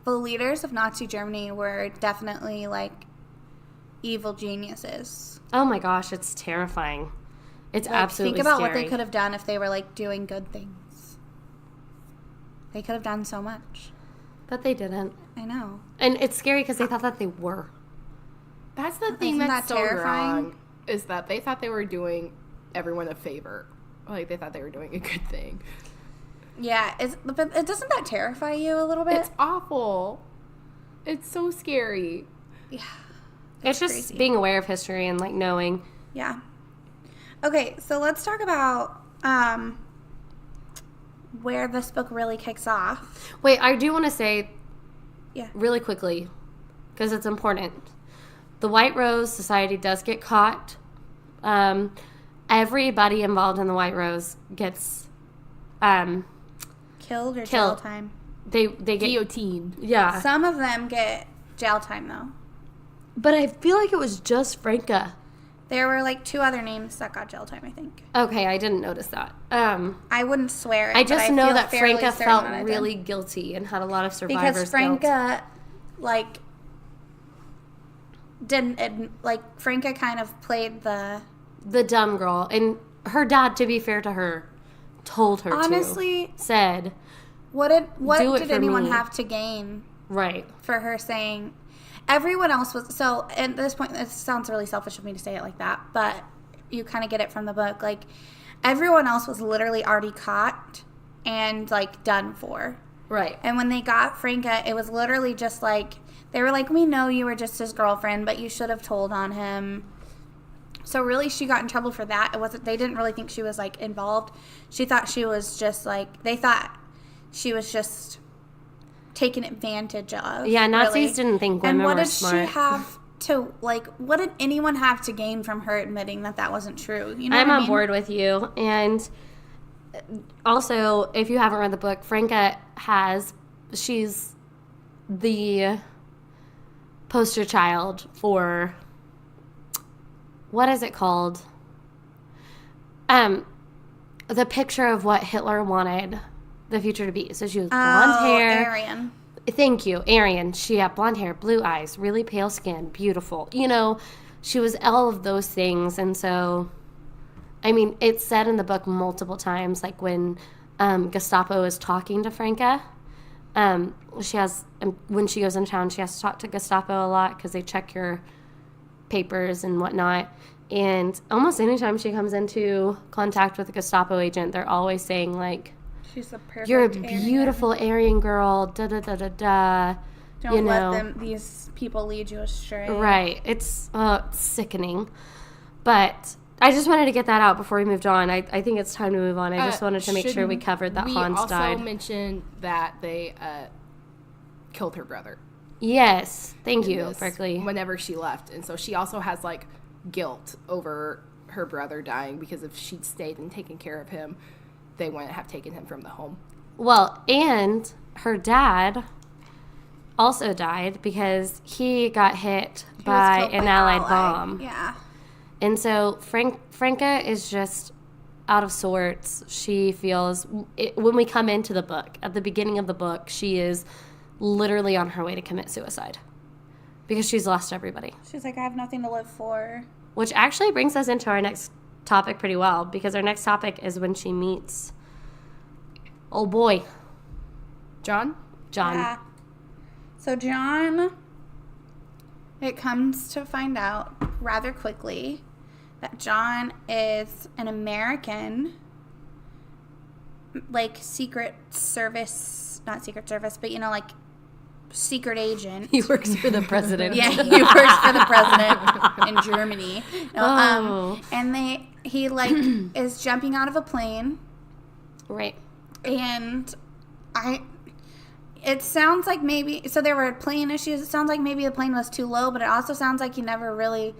Speaker 2: the leaders of Nazi Germany were definitely, like, evil geniuses.
Speaker 1: Oh my gosh, it's terrifying. It's
Speaker 2: Like,
Speaker 1: absolutely
Speaker 2: think about
Speaker 1: scary.
Speaker 2: what they could have done if they were, like, doing good things. They could have done so much.
Speaker 1: But they didn't.
Speaker 2: I know.
Speaker 1: And it's scary because they thought that they were.
Speaker 3: That's the thing
Speaker 2: Isn't
Speaker 3: that's
Speaker 2: that
Speaker 3: so
Speaker 2: terrifying?
Speaker 3: wrong, is that they thought they were doing everyone a favor. Like, they thought they were doing a good thing.
Speaker 2: Yeah, but doesn't that terrify you a little bit?
Speaker 3: It's awful. It's so scary.
Speaker 2: Yeah.
Speaker 1: It's just
Speaker 2: crazy.
Speaker 1: being aware of history and, like, knowing.
Speaker 2: Yeah. Okay, so let's talk about where this book really kicks off.
Speaker 1: Wait, I do want to say
Speaker 2: Yeah.
Speaker 1: really quickly, because it's important. The White Rose Society does get caught. Everybody involved in the White Rose gets
Speaker 2: Killed or jail
Speaker 1: Killed.
Speaker 2: time.
Speaker 1: they get
Speaker 3: Guillotine.
Speaker 1: yeah.
Speaker 2: Some of them get jail time, though.
Speaker 1: But I feel like it was just Franca.
Speaker 2: There were, like, 2 other names that got jail time, I think.
Speaker 1: Okay, I didn't notice that.
Speaker 2: I wouldn't swear it,
Speaker 1: I
Speaker 2: but
Speaker 1: just know
Speaker 2: feel
Speaker 1: that
Speaker 2: fairly
Speaker 1: Franca
Speaker 2: certain
Speaker 1: felt
Speaker 2: that I did.
Speaker 1: really guilty and had a lot of survivor's
Speaker 2: Because
Speaker 1: guilt.
Speaker 2: Franca, like, Franca kind of played the...
Speaker 1: The dumb girl. And her dad, to be fair to her, told her
Speaker 2: Honestly,
Speaker 1: to. Said,
Speaker 2: what
Speaker 1: Do it
Speaker 2: did
Speaker 1: for
Speaker 2: anyone
Speaker 1: me.
Speaker 2: have to gain
Speaker 1: right.
Speaker 2: for her saying... Everyone else was... So, at this point, it sounds really selfish of me to say it like that, but you kind of get it from the book. Like, everyone else was literally already caught and, like, done for.
Speaker 1: Right.
Speaker 2: And when they got Franca, it was literally just like they were like, we know you were just his girlfriend, but you should have told on him. So really, she got in trouble for that. It wasn't. They didn't really think she was like involved. She thought she was just like, they thought she was just taken advantage of.
Speaker 1: Yeah, Nazis
Speaker 2: really.
Speaker 1: didn't think
Speaker 2: And
Speaker 1: women
Speaker 2: what
Speaker 1: were
Speaker 2: did
Speaker 1: smart.
Speaker 2: she have to, like, what did anyone have to gain from her admitting that that wasn't true? You know
Speaker 1: I'm
Speaker 2: what I
Speaker 1: on
Speaker 2: mean?
Speaker 1: board with you. And also, if you haven't read the book, Franca she's the poster child for, what is it called? The picture of what Hitler wanted the future to be. So she was blonde hair.
Speaker 2: Aryan.
Speaker 1: Thank you, Aryan. She had blonde hair, blue eyes, really pale skin, beautiful. You know, she was all of those things. And so, I mean, it's said in the book multiple times, like when Gestapo is talking to Franca, when she goes in town, she has to talk to Gestapo a lot because they check your papers and whatnot. And almost anytime she comes into contact with a Gestapo agent, they're always saying, like,
Speaker 2: She's the perfect
Speaker 1: you're a
Speaker 2: Aryan.
Speaker 1: beautiful Aryan girl, da-da-da-da-da.
Speaker 2: Don't
Speaker 1: you
Speaker 2: let
Speaker 1: know.
Speaker 2: these people lead you astray.
Speaker 1: Right. It's sickening. But I just wanted to get that out before we moved on. I think it's time to move on. I just wanted to make sure we covered that Hans died.
Speaker 3: We also mentioned that they killed her brother.
Speaker 1: Yes. Thank
Speaker 3: in
Speaker 1: you,
Speaker 3: this
Speaker 1: Berkeley.
Speaker 3: Whenever she left. And so she also has, like, guilt over her brother dying because if she'd stayed and taken care of him, they wouldn't have taken him from the home.
Speaker 1: Well, and her dad also died because he got hit
Speaker 2: He was
Speaker 1: by
Speaker 2: killed
Speaker 1: an
Speaker 2: by
Speaker 1: Allied
Speaker 2: Ally.
Speaker 1: bomb.
Speaker 2: Yeah.
Speaker 1: And so Franca is just out of sorts. She feels, when we come into the book, at the beginning of the book, she is literally on her way to commit suicide because she's lost everybody.
Speaker 2: She's like, I have nothing to live for.
Speaker 1: Which actually brings us into our next topic pretty well because our next topic is when she meets oh boy,
Speaker 3: John?
Speaker 2: Yeah. So John, it comes to find out rather quickly that John is an American, like, secret service, not secret service, but, you know, like, secret agent.
Speaker 1: He works for the president.
Speaker 2: Yeah, he works for the president in Germany. No,
Speaker 1: Oh.
Speaker 2: and he like is jumping out of a plane,
Speaker 1: Right.
Speaker 2: and it sounds like maybe, so there were plane issues. It sounds like maybe the plane was too low, but it also sounds like he never really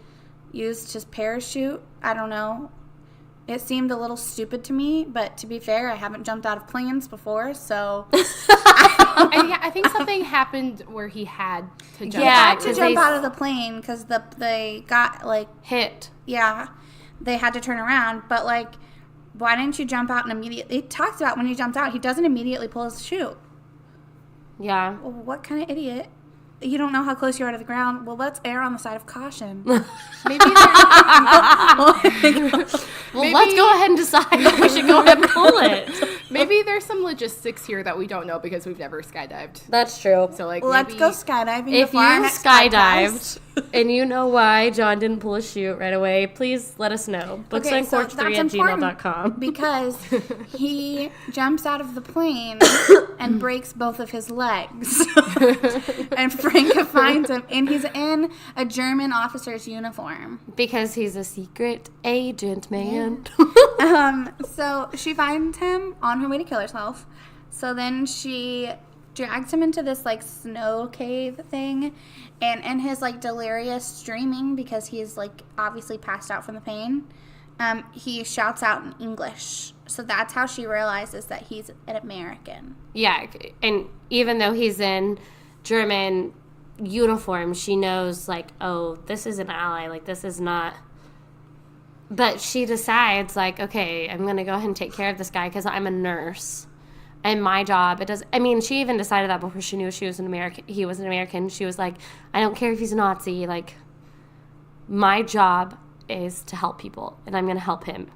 Speaker 2: used his parachute. I don't know. It seemed a little stupid to me, but to be fair, I haven't jumped out of planes before, so
Speaker 3: I think something happened where he had to jump
Speaker 1: Yeah,
Speaker 2: had
Speaker 3: out.
Speaker 2: to
Speaker 1: 'cause
Speaker 2: jump
Speaker 1: they-
Speaker 2: out of the plane because they got, like,
Speaker 1: Hit.
Speaker 2: yeah, they had to turn around. But, like, why didn't you jump out and immediately? It talks about when he jumped out, he doesn't immediately pull his chute.
Speaker 1: Yeah.
Speaker 2: Well, what kind of idiot? You don't know how close you are to the ground. Well, let's err on the side of caution.
Speaker 3: Maybe there-
Speaker 1: Well,
Speaker 3: Maybe-
Speaker 1: let's go ahead and decide if we should go ahead and pull it.
Speaker 3: maybe there's some logistics here that we don't know because we've never skydived.
Speaker 1: That's true.
Speaker 3: So, like,
Speaker 2: Let's
Speaker 3: maybe
Speaker 2: go skydiving.
Speaker 1: If
Speaker 2: before our
Speaker 1: you
Speaker 2: next podcast.
Speaker 1: skydived and you know why John didn't pull a chute right away, please let us know.
Speaker 2: Okay, so that's
Speaker 1: booksandcorch3@gmail.com.
Speaker 2: because he jumps out of the plane and breaks both of his legs. And Franca finds him, and he's in a German officer's uniform.
Speaker 1: Because he's a secret agent, man.
Speaker 2: So she finds him on her way to kill herself. So then she drags him into this, like, snow cave thing, and in his, like, delirious dreaming, because he's, like, obviously passed out from the pain, he shouts out in English. So that's how she realizes that he's an American.
Speaker 1: Yeah, and even though he's in German uniform, she knows, like, oh, this is an ally. Like, this is not... But she decides, like, okay, I'm going to go ahead and take care of this guy because I'm a nurse. And my job, it does... I mean, she even decided that before she knew he was an American. She was like, I don't care if he's a Nazi. Like, my job is to help people, and I'm going to help him.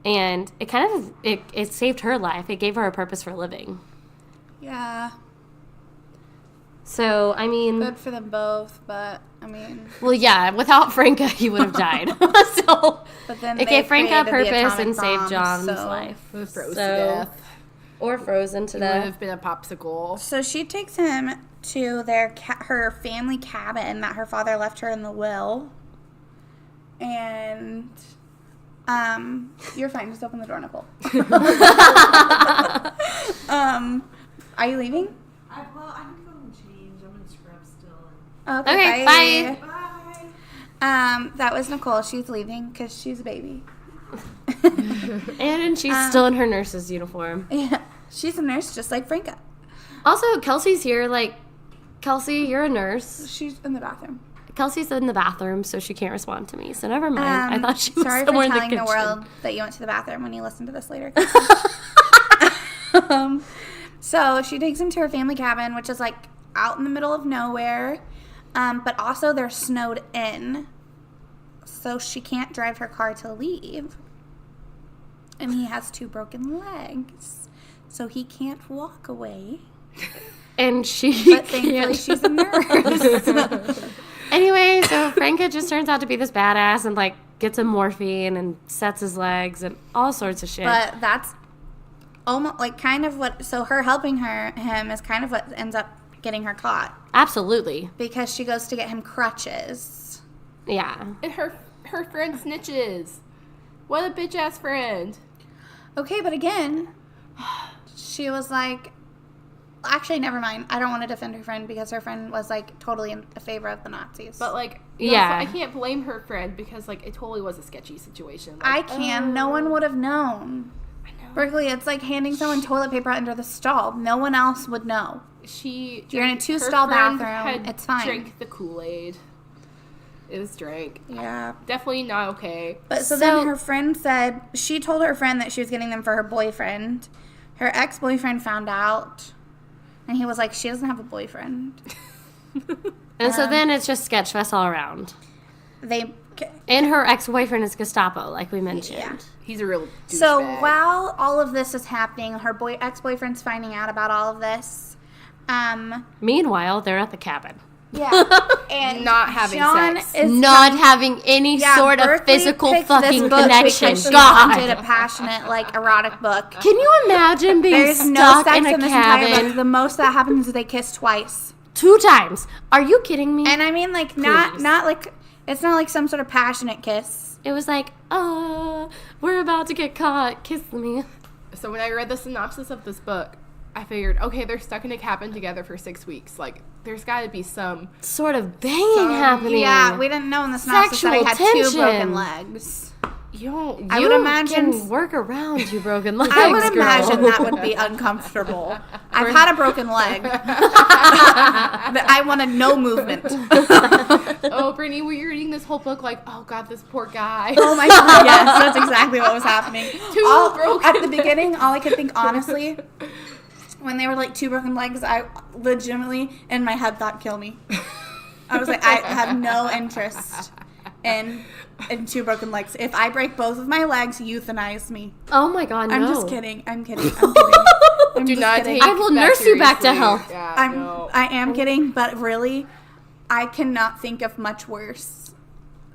Speaker 1: And it kind of... It saved her life. It gave her a purpose for living.
Speaker 2: Yeah,
Speaker 1: So, I mean...
Speaker 2: good for them both, but, I mean...
Speaker 1: Well, yeah, without Franca, he would have died. So,
Speaker 2: But then
Speaker 1: it
Speaker 2: they
Speaker 1: gave Franca a
Speaker 2: created the
Speaker 1: purpose
Speaker 2: atomic
Speaker 1: and saved
Speaker 2: bomb,
Speaker 1: John's
Speaker 2: so-
Speaker 1: life.
Speaker 3: He was frozen
Speaker 1: So-
Speaker 3: to death.
Speaker 1: Or frozen to
Speaker 3: He would
Speaker 1: death.
Speaker 3: have been a popsicle.
Speaker 2: So she takes him to her family cabin that her father left her in the will. And you're fine. Just open the door, Nicole. Are you leaving?
Speaker 4: Well, I need to go and change. I'm in scrub still.
Speaker 2: Okay,
Speaker 1: bye.
Speaker 4: Bye.
Speaker 2: That was Nicole. She's leaving because she's a baby.
Speaker 1: And she's still in her nurse's uniform.
Speaker 2: Yeah, she's a nurse just like Franca.
Speaker 1: Also, Kelsey's here. Like, Kelsey, you're a nurse.
Speaker 2: She's in the bathroom.
Speaker 1: Kelsey's in the bathroom, so she can't respond to me. So never mind. I thought she was
Speaker 2: sorry
Speaker 1: somewhere
Speaker 2: for
Speaker 1: in the
Speaker 2: telling
Speaker 1: kitchen.
Speaker 2: the world that you went to the bathroom when you listen to this later. So she takes him to her family cabin, which is like out in the middle of nowhere, but also they're snowed in, so she can't drive her car to leave. And he has 2 broken legs, so he can't walk away.
Speaker 1: And she
Speaker 2: But thankfully,
Speaker 1: can't.
Speaker 2: she's a nurse.
Speaker 1: Anyway, so Franca just turns out to be this badass and, like, gets him morphine and sets his legs and all sorts of shit.
Speaker 2: But that's almost like kind of what. So her helping him is kind of what ends up getting her caught,
Speaker 1: Absolutely.
Speaker 2: because she goes to get him crutches.
Speaker 1: Yeah.
Speaker 3: And her friend snitches. What a bitch ass friend.
Speaker 2: Okay, but again, she was like, actually, never mind. I don't want to defend her friend because her friend was like totally in favor of the Nazis.
Speaker 3: But like,
Speaker 1: Yeah.
Speaker 3: I can't blame her friend because like it totally was a sketchy situation. Like,
Speaker 2: I can. No one would have known.
Speaker 3: I know.
Speaker 2: Berkeley, it's like handing someone toilet paper under the stall. No one else would know.
Speaker 3: You're
Speaker 2: in a 2-stall bathroom. It's fine.
Speaker 3: Drank the Kool-Aid. It was drank.
Speaker 2: Yeah.
Speaker 3: Definitely not okay.
Speaker 2: But so
Speaker 1: So-
Speaker 2: then her friend said, she told her friend that she was getting them for her boyfriend. Her ex-boyfriend found out, and he was like, she doesn't have a boyfriend.
Speaker 1: And so then it's just sketch fest all around.
Speaker 2: They.
Speaker 1: And her ex-boyfriend is Gestapo, like we mentioned.
Speaker 2: Yeah.
Speaker 3: He's a real douchebag.
Speaker 2: So while all of this is happening, her ex-boyfriend's finding out about all of this.
Speaker 1: Meanwhile, they're at the cabin.
Speaker 2: Yeah. And
Speaker 3: Not having
Speaker 2: John
Speaker 3: sex.
Speaker 2: is
Speaker 1: Not having any sort of
Speaker 2: Berkeley
Speaker 1: physical
Speaker 2: picked
Speaker 1: fucking
Speaker 2: this book
Speaker 1: connection.
Speaker 2: because she
Speaker 1: God.
Speaker 2: wanted a passionate, like, erotic book.
Speaker 1: Can you imagine being
Speaker 2: There's no
Speaker 1: stuck
Speaker 2: sex
Speaker 1: in a
Speaker 2: in this entire book.
Speaker 1: cabin
Speaker 2: The most that happens is they kiss twice.
Speaker 1: 2 times? Are you kidding me?
Speaker 2: And I mean, like,
Speaker 1: Please.
Speaker 2: not like, it's not like some sort of passionate kiss.
Speaker 1: It was like, we're about to get caught. Kiss me.
Speaker 3: So when I read the synopsis of this book, I figured, okay, they're stuck in a cabin together for 6 weeks. Like, there's got to be some.
Speaker 1: Sort of banging happening.
Speaker 2: Yeah, we didn't know in the synopsis that I had
Speaker 1: Sexual
Speaker 2: 2 broken
Speaker 1: tension.
Speaker 2: legs.
Speaker 3: You don't.
Speaker 2: I
Speaker 1: You
Speaker 2: would imagine-
Speaker 1: can work around you broken legs,
Speaker 2: I would
Speaker 1: girl.
Speaker 2: imagine that would be uncomfortable. I've had a broken leg. But I wanted no movement.
Speaker 3: Oh, Brittany, were you reading this whole book like, oh god, this poor guy?
Speaker 2: Oh my god, yes, that's exactly what was happening.
Speaker 3: Broken
Speaker 2: At the beginning, all I could think, honestly, when they were like 2 broken legs, I legitimately, in my head, thought, kill me. I was like, I have no interest in 2 broken legs. If I break both of my legs, euthanize me.
Speaker 1: Oh my god, no.
Speaker 2: I'm just kidding. I'm kidding. I'm
Speaker 3: Do
Speaker 2: just
Speaker 3: not
Speaker 2: kidding.
Speaker 3: take
Speaker 1: I will
Speaker 3: that
Speaker 1: nurse you back to
Speaker 3: seriously.
Speaker 1: health.
Speaker 3: Yeah, no.
Speaker 2: I am kidding, but really, I cannot think of much worse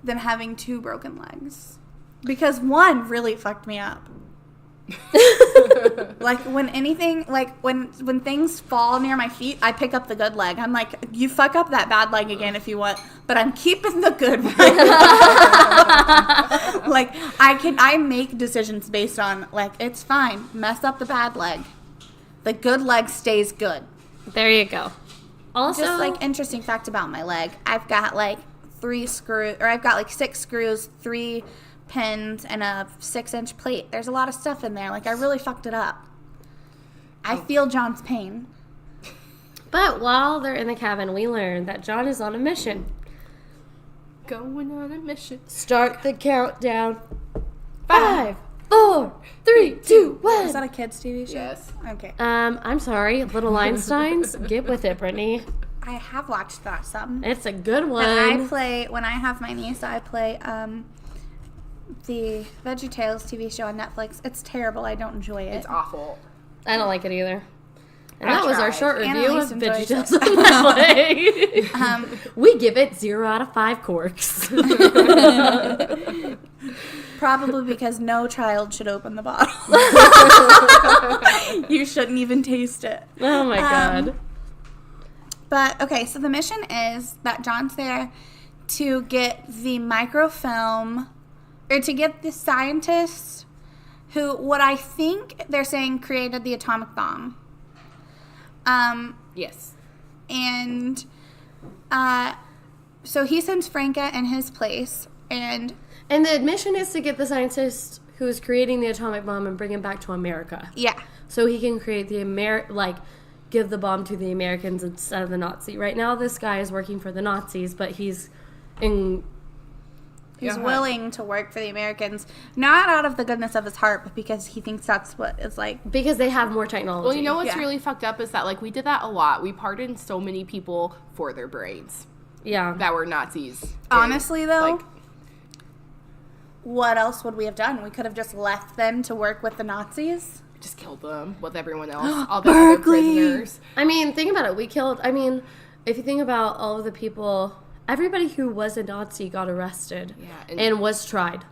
Speaker 2: than having 2 broken legs. Because 1 really fucked me up. Like when anything, like when things fall near my feet, I pick up the good leg. I'm like, you fuck up that bad leg again if you want, but I'm keeping the good leg. Like I make decisions based on like, it's fine, mess up the bad leg. The good leg stays good.
Speaker 1: There you go. Also,
Speaker 2: Just like interesting fact about my leg, I've got like 6 screws, 3 pins, and a 6-inch plate. There's a lot of stuff in there. Like I really fucked it up. I feel John's pain.
Speaker 1: but while they're in the cabin, we learn that John is on a mission.
Speaker 3: Going on a mission.
Speaker 1: Start the countdown. 5, 4, 3, 2, 1.
Speaker 2: Is that a kids' TV show?
Speaker 3: Yes.
Speaker 2: Okay.
Speaker 1: I'm sorry, Little Einsteins. Get with it, Brittany.
Speaker 2: I have watched that some.
Speaker 1: It's a good
Speaker 2: And
Speaker 1: one.
Speaker 2: when I have my niece, I play the VeggieTales TV show on Netflix. It's terrible. I don't enjoy it.
Speaker 3: It's awful.
Speaker 1: I don't like it either. And
Speaker 3: I
Speaker 1: that was our
Speaker 3: tried.
Speaker 1: short review
Speaker 2: Annalise
Speaker 1: of
Speaker 2: enjoys
Speaker 1: VeggieTales
Speaker 2: it.
Speaker 1: on Netflix. We give it 0 out of 5 corks.
Speaker 2: Probably because no child should open the bottle. You shouldn't even taste it.
Speaker 1: Oh my god.
Speaker 2: But, okay, so the mission is that John's there to get the microfilm, or to get the scientists who, what I think they're saying, created the atomic bomb.
Speaker 3: Yes.
Speaker 2: And so he sends Franca in his place, and
Speaker 1: the mission is to get the scientist who is creating the atomic bomb and bring him back to America.
Speaker 2: yeah.
Speaker 1: So he can create give the bomb to the Americans instead of the Nazi. Right now, this guy is working for the Nazis, but he's
Speaker 2: willing to work for the Americans, not out of the goodness of his heart, but because he thinks that's what it's like.
Speaker 1: because they have more technology.
Speaker 3: Well, you know what's
Speaker 2: Yeah.
Speaker 3: really fucked up is that, like, we did that a lot. We pardoned so many people for their brains
Speaker 1: Yeah.
Speaker 3: that were Nazis. And,
Speaker 2: Honestly, though,
Speaker 3: like,
Speaker 2: what else would we have done? We could have just left them to work with the Nazis.
Speaker 3: just killed them with everyone else, all the other
Speaker 2: Berkeley.
Speaker 3: prisoners.
Speaker 1: I mean, think about it. If you think about all of the people, everybody who was a Nazi got arrested
Speaker 3: Yeah,
Speaker 1: and was tried.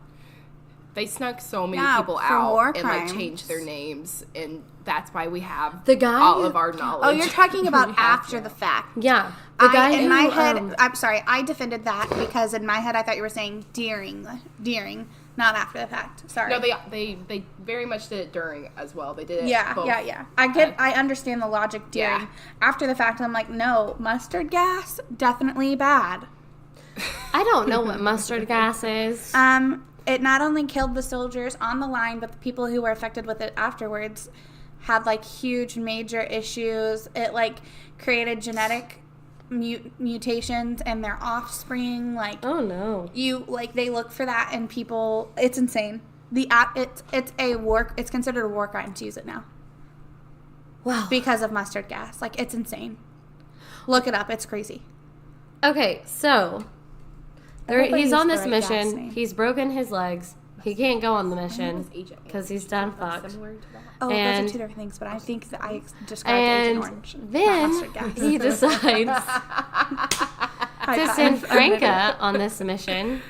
Speaker 3: They snuck so many
Speaker 2: Yeah,
Speaker 3: people
Speaker 2: for
Speaker 3: out
Speaker 2: war
Speaker 3: and like
Speaker 2: crimes.
Speaker 3: changed their names, and that's why we have
Speaker 1: The guy
Speaker 3: all
Speaker 1: who-
Speaker 3: of our knowledge.
Speaker 2: Oh, you're talking about
Speaker 3: We have
Speaker 2: after
Speaker 3: to.
Speaker 2: the fact.
Speaker 1: Yeah. The guy
Speaker 2: in
Speaker 1: who,
Speaker 2: my head, I'm sorry, I defended that because in my head I thought you were saying during, not after the fact. Sorry.
Speaker 3: No, they very much did it during as well. They did it.
Speaker 2: Yeah,
Speaker 3: both.
Speaker 2: yeah. I understand the logic during.
Speaker 3: Yeah.
Speaker 2: After the fact, I'm like, no, mustard gas, definitely bad.
Speaker 1: I don't know what mustard gas is.
Speaker 2: It not only killed the soldiers on the line, but the people who were affected with it afterwards had like huge major issues. It like created genetic mutations in their offspring. Like
Speaker 1: Oh no.
Speaker 2: they look for that in people. It's insane. It's considered a war crime to use it now
Speaker 1: Wow.
Speaker 2: because of mustard gas. Like it's insane. Look it up. It's crazy.
Speaker 1: Okay, so
Speaker 2: I hope I
Speaker 1: he's
Speaker 2: used
Speaker 1: on
Speaker 2: the
Speaker 1: this
Speaker 2: right gas
Speaker 1: mission.
Speaker 2: name.
Speaker 1: He's broken his legs. He can't go on the mission
Speaker 3: Agent
Speaker 1: because he's done fucked.
Speaker 3: Similar to that.
Speaker 2: Oh,
Speaker 1: And-
Speaker 2: those are two different things, but I think that I described Agent
Speaker 1: And
Speaker 2: Orange. not
Speaker 1: then
Speaker 2: mustard gas.
Speaker 1: he decides
Speaker 2: High
Speaker 1: to
Speaker 2: five.
Speaker 1: send Franca on this mission.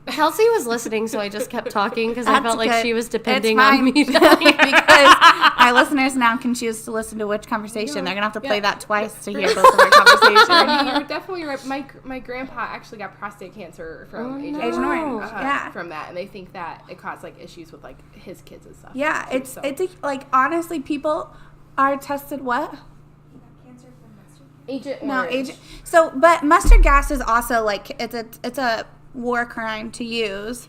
Speaker 1: Kelsey was listening, so I just kept talking because I
Speaker 2: That's
Speaker 1: felt like
Speaker 2: good.
Speaker 1: she was
Speaker 2: It's
Speaker 1: depending
Speaker 2: fine.
Speaker 1: on me.
Speaker 2: Because our listeners now can choose to listen to which conversation. They're gonna have to play
Speaker 3: Yeah.
Speaker 2: that twice to hear both of our conversations.
Speaker 3: You're definitely right. My grandpa actually got prostate cancer from Agent
Speaker 1: no.
Speaker 2: Agent Orange. Yeah.
Speaker 3: from that, and they think that it caused like issues with like his kids and stuff.
Speaker 2: Yeah,
Speaker 3: too,
Speaker 2: it's
Speaker 3: so.
Speaker 2: like honestly, people are tested what?
Speaker 4: Cancer from mustard.
Speaker 3: Agent
Speaker 2: No,
Speaker 3: Orange.
Speaker 2: agent. So, but mustard gas is also like it's a war crime to use.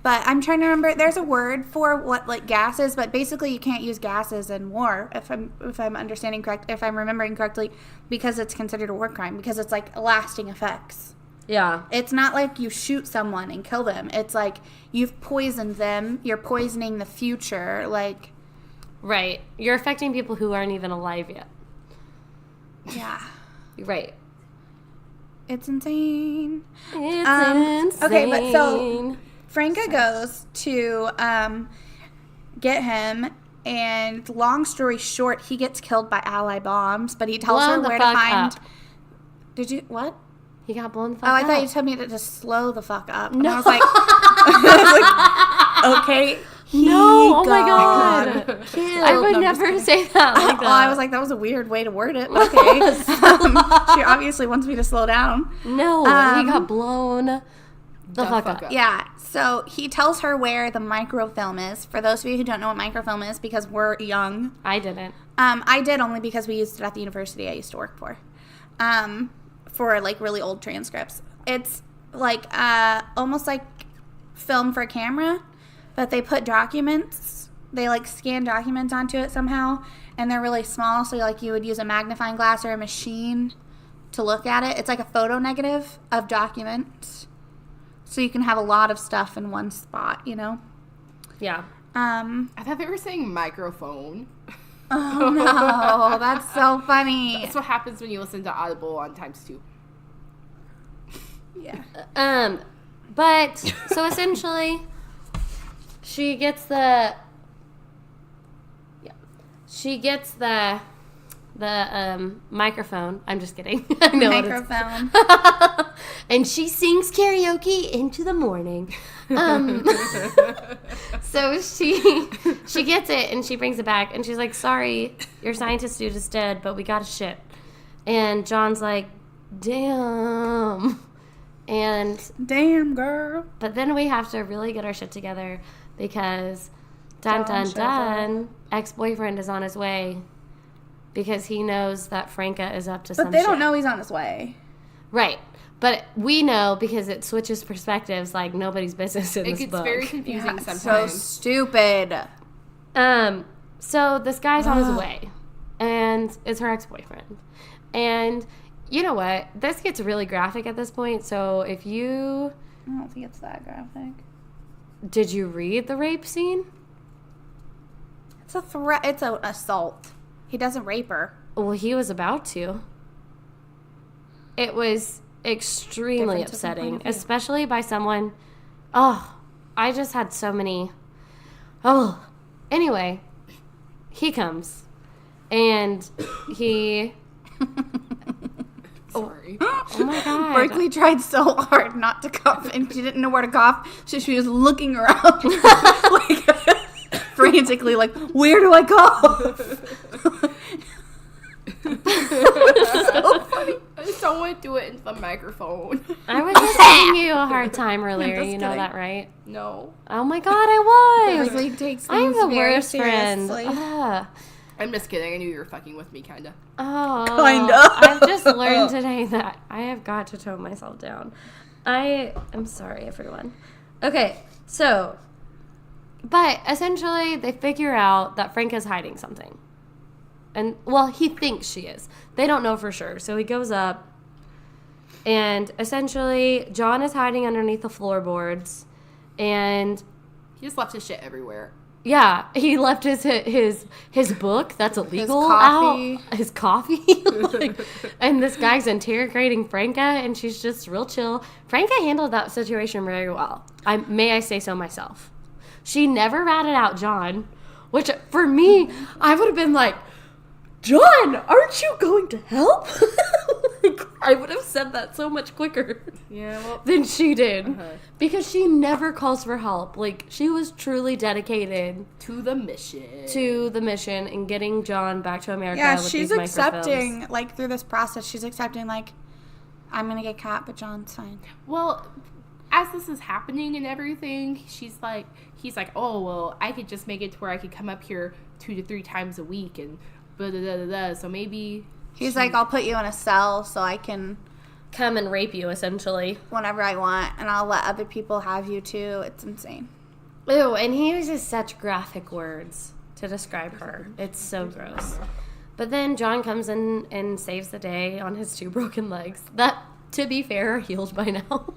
Speaker 2: But I'm trying to remember. There's a word for what like gas is, but basically you can't use gases in war. If I'm understanding correct, if I'm remembering correctly, because it's considered a war crime because it's like lasting effects.
Speaker 1: Yeah.
Speaker 2: It's not like you shoot someone and kill them. It's like you've poisoned them. You're poisoning the future. Like,
Speaker 1: Right. You're affecting people who aren't even alive yet.
Speaker 2: yeah,
Speaker 1: Right.
Speaker 2: it's insane.
Speaker 1: It's insane.
Speaker 2: Okay, but so Franca goes to get him, and long story short, he gets killed by ally bombs. But he tells
Speaker 1: Blown
Speaker 2: her
Speaker 1: the
Speaker 2: where to
Speaker 1: fuck
Speaker 2: find.
Speaker 1: up.
Speaker 2: Did you what?
Speaker 1: He got blown the fuck
Speaker 2: Oh, I
Speaker 1: up.
Speaker 2: thought you told me to just slow the fuck up. And
Speaker 1: No.
Speaker 2: I was like, I was like, okay. He
Speaker 1: No, oh my
Speaker 2: got
Speaker 1: God.
Speaker 2: killed.
Speaker 1: I would
Speaker 2: No, I'm just
Speaker 1: never
Speaker 2: kidding.
Speaker 1: say that like that.
Speaker 2: Well, I was like, that was a weird way to word it. but Okay. She obviously wants me to slow down.
Speaker 1: no,
Speaker 2: Um,
Speaker 1: he got blown the fuck up.
Speaker 2: Yeah. So he tells her where the microfilm is. For those of you who don't know what microfilm is, because we're young,
Speaker 1: I didn't.
Speaker 2: I did only because we used it at the university I used to work for like really old transcripts. It's like almost like film for camera, but they put documents. They like scan documents onto it somehow, and they're really small. So like you would use a magnifying glass or a machine to look at it. It's like a photo negative of documents, so you can have a lot of stuff in one spot. You know.
Speaker 1: Yeah.
Speaker 3: I thought they were saying microphone.
Speaker 2: Oh no, that's so funny.
Speaker 3: That's what happens when you listen to Audible on ×2.
Speaker 2: Yeah.
Speaker 1: But so essentially, she gets the microphone. I'm just kidding. I know what it's
Speaker 2: Microphone.
Speaker 1: And she sings karaoke into the morning. So she gets it and she brings it back and she's like, sorry, your scientist dude is dead, but we got a shit. And John's like, damn. And
Speaker 2: Damn, girl.
Speaker 1: but then we have to really get our shit together because
Speaker 2: John shows
Speaker 1: ex-boyfriend is on his way because he knows that Franca is up to
Speaker 2: But
Speaker 1: some
Speaker 2: they
Speaker 1: shit.
Speaker 2: don't know he's on his way.
Speaker 1: Right. But we know because it switches perspectives like nobody's business in
Speaker 3: It
Speaker 1: this
Speaker 3: gets
Speaker 1: book.
Speaker 3: very confusing
Speaker 2: Yeah, so
Speaker 3: sometimes.
Speaker 2: stupid.
Speaker 1: So this guy's on his way, and it's her ex-boyfriend. And you know what? This gets really graphic at this point. So if you...
Speaker 2: I don't think it's that graphic.
Speaker 1: Did you read the rape scene?
Speaker 2: It's a threat. It's an assault. He doesn't rape her.
Speaker 1: Well, he was about to. It was extremely
Speaker 2: Difference of point
Speaker 1: upsetting,
Speaker 2: of view.
Speaker 1: especially by someone... Oh, I just had so many... Oh, anyway, he comes, and he...
Speaker 3: Sorry.
Speaker 1: Oh my God.
Speaker 2: Berkeley tried so hard not to cough, and she didn't know where to cough, so she was looking around, like, frantically, like, where do I cough? So funny.
Speaker 3: Someone do it into the microphone.
Speaker 1: I was just giving you a hard time earlier.
Speaker 2: Just
Speaker 1: You know
Speaker 2: kidding.
Speaker 1: that, right?
Speaker 3: No.
Speaker 1: Oh my God, I was.
Speaker 2: Berkeley takes
Speaker 1: I am
Speaker 2: things
Speaker 1: the
Speaker 2: very
Speaker 1: worst friend.
Speaker 2: seriously.
Speaker 3: I'm just kidding. I knew you were fucking with me, kinda.
Speaker 1: Oh,
Speaker 2: Kinda.
Speaker 1: I've just learned today that I have got to tone myself down. I'm sorry, everyone. Okay, so, but essentially they figure out that Franca's hiding something. And, well, he thinks she is. They don't know for sure. So he goes up, and essentially John is hiding underneath the floorboards, and
Speaker 3: He just left his shit everywhere.
Speaker 1: yeah, he left his book that's illegal
Speaker 2: coffee.
Speaker 1: out. His coffee. Like, and this guy's interrogating Franca, and she's just real chill. Franca handled that situation very well. May I say so myself. She never ratted out John, which for me, I would have been like, John, aren't you going to help? Like, I would have said that so much quicker
Speaker 3: Yeah, well,
Speaker 1: than she did.
Speaker 3: Uh-huh.
Speaker 1: Because she never calls for help. Like, she was truly dedicated
Speaker 3: to the mission.
Speaker 1: to the mission and getting John back to America
Speaker 2: Yeah,
Speaker 1: with
Speaker 2: she's
Speaker 1: these
Speaker 2: accepting,
Speaker 1: microfilms.
Speaker 2: like, through this process, she's accepting, like, I'm going to get caught, but John's fine.
Speaker 3: Well, as this is happening and everything, he's like, oh, well, I could just make it to where I could come up here 2 to 3 times a week and blah, blah, blah, blah, blah. So maybe
Speaker 2: He's like, I'll put you in a cell so I can,
Speaker 1: Come and rape you, essentially.
Speaker 2: whenever I want, and I'll let other people have you too. It's insane.
Speaker 1: Ew, and he uses such graphic words to describe her. It's so gross. But then John comes in and saves the day on his 2 broken legs. That, to be fair, are healed by now.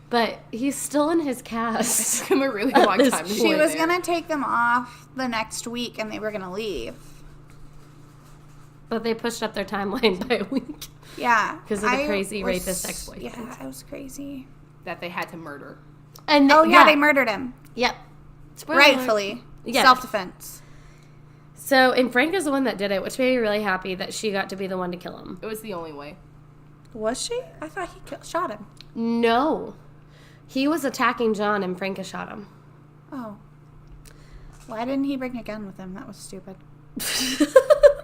Speaker 1: But he's still in his cast.
Speaker 3: it's been a really long
Speaker 1: This-
Speaker 3: time. to
Speaker 2: She
Speaker 3: get
Speaker 2: was
Speaker 3: there.
Speaker 2: going to take them off the next week, and they were going to leave.
Speaker 1: But they pushed up their timeline by a week.
Speaker 2: Yeah.
Speaker 1: 'Cause of the
Speaker 2: I
Speaker 1: crazy
Speaker 2: was-
Speaker 1: rapist ex-boyfriend.
Speaker 2: Yeah, it was crazy.
Speaker 3: that they had to murder.
Speaker 1: And
Speaker 2: Oh, yeah, they murdered him.
Speaker 1: Yep. Spoiler alert.
Speaker 2: Rightfully.
Speaker 1: Yes.
Speaker 2: Self-defense.
Speaker 1: So, and Frank is the one that did it, which made me really happy that she got to be the one to kill him.
Speaker 3: It was the only way.
Speaker 2: Was she? I thought he shot him.
Speaker 1: No. He was attacking John and Franca shot him.
Speaker 2: Oh. Why didn't he bring a gun with him? That was stupid.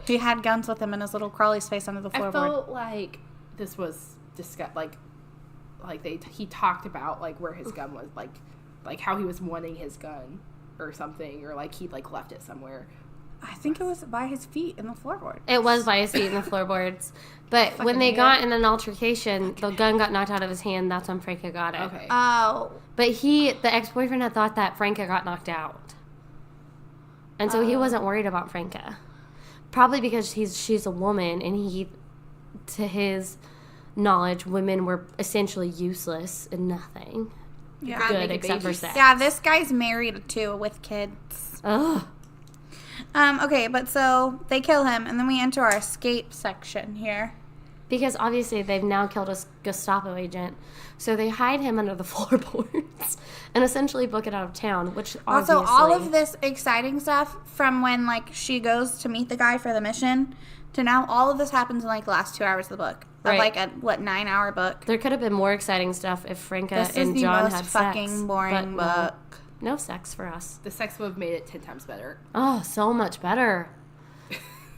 Speaker 2: He had guns with him in his little crawly space under the
Speaker 3: I
Speaker 2: floorboard.
Speaker 3: felt like this was discussed, like he talked about like where his gun was, like how he was wanting his gun or something, or like he like left it somewhere.
Speaker 2: I think it was by his feet in the floorboard.
Speaker 1: It was by his feet in the floorboards. But when
Speaker 2: Fucking
Speaker 1: they
Speaker 2: idiot.
Speaker 1: got in an altercation, the gun got knocked out of his hand. That's when Franca got it.
Speaker 3: Okay.
Speaker 2: Oh.
Speaker 1: But the ex-boyfriend had thought that Franca got knocked out. And so he wasn't worried about Franca. Probably because she's a woman, and to his knowledge, women were essentially useless and nothing
Speaker 2: Yeah.
Speaker 1: good
Speaker 3: make a
Speaker 1: except for
Speaker 3: baby.
Speaker 1: sex.
Speaker 2: Yeah, this guy's married too with kids.
Speaker 1: Ugh.
Speaker 2: Okay, but so they kill him, and then we enter our escape section here.
Speaker 1: Because obviously they've now killed a Gestapo agent. So they hide him under the floorboards and essentially book it out of town, which obviously...
Speaker 2: Also, all of this exciting stuff from when, like, she goes to meet the guy for the mission to now all of this happens in like the last 2 hours of the book. Of
Speaker 1: Right.
Speaker 2: like a 9-hour book.
Speaker 1: There could have been more exciting stuff if Franca
Speaker 2: This is
Speaker 1: and
Speaker 2: the
Speaker 1: John
Speaker 2: most
Speaker 1: had
Speaker 2: fucking
Speaker 1: sex.
Speaker 2: boring
Speaker 1: but
Speaker 2: book.
Speaker 1: No sex for us.
Speaker 3: The sex would have made it 10 times better.
Speaker 1: Oh, so much better.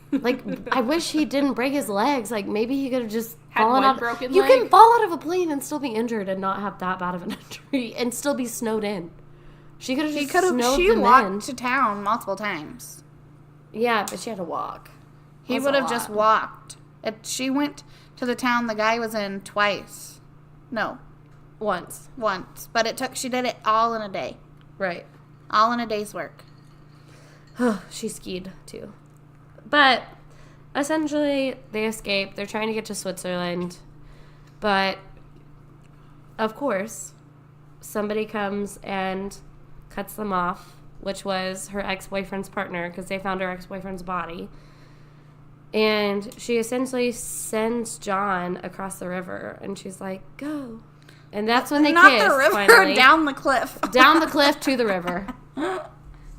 Speaker 1: Like, I wish he didn't break his legs. Like, maybe he could have just
Speaker 3: Had
Speaker 1: fallen
Speaker 3: one
Speaker 1: out.
Speaker 3: broken
Speaker 1: You
Speaker 3: leg?
Speaker 1: can fall out of a plane and still be injured and not have that bad of an injury and still be snowed in. She could have
Speaker 2: She
Speaker 1: just
Speaker 2: could have.
Speaker 1: snowed
Speaker 2: She
Speaker 1: them
Speaker 2: walked
Speaker 1: in.
Speaker 2: to town multiple times.
Speaker 1: Yeah, but she had to walk.
Speaker 2: He
Speaker 1: That's
Speaker 2: would
Speaker 1: a
Speaker 2: have just
Speaker 1: lot.
Speaker 2: walked. She went to the town the guy was in twice. No,
Speaker 1: Once.
Speaker 2: once. But she did it all in a day.
Speaker 1: Right.
Speaker 2: All in a day's work.
Speaker 1: She skied too. But essentially, they escape. They're trying to get to Switzerland. But of course, somebody comes and cuts them off, which was her ex-boyfriend's partner because they found her ex-boyfriend's body. And she essentially sends John across the river, and she's like, "Go." And that's when they
Speaker 2: Not
Speaker 1: kiss,
Speaker 2: the river,
Speaker 1: finally.
Speaker 2: down the cliff.
Speaker 1: Down the cliff to the river.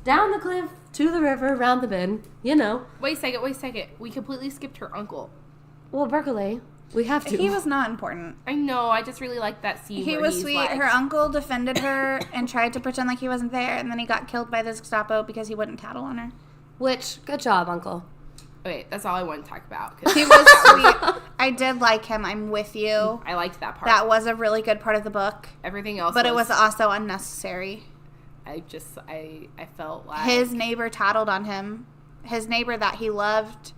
Speaker 1: Down the cliff to the river, round the bend. You know.
Speaker 3: Wait a second. We completely skipped her uncle.
Speaker 1: Well, Berkeley, we have to.
Speaker 2: He was not important.
Speaker 3: I know. I just really like that scene.
Speaker 2: He
Speaker 3: where
Speaker 2: was
Speaker 3: he's
Speaker 2: sweet.
Speaker 3: like-
Speaker 2: Her uncle defended her and tried to pretend like he wasn't there, and then he got killed by the Gestapo because he wouldn't tattle on her.
Speaker 1: Which, good job, Uncle.
Speaker 3: Wait, that's all I want to talk about. 'cause
Speaker 2: He was sweet. I did like him. I'm with you.
Speaker 3: I liked that part.
Speaker 2: That was a really good part of the book,
Speaker 3: Everything else,
Speaker 2: but it was also unnecessary.
Speaker 3: I felt like
Speaker 2: His neighbor tattled on him. His neighbor that he loved,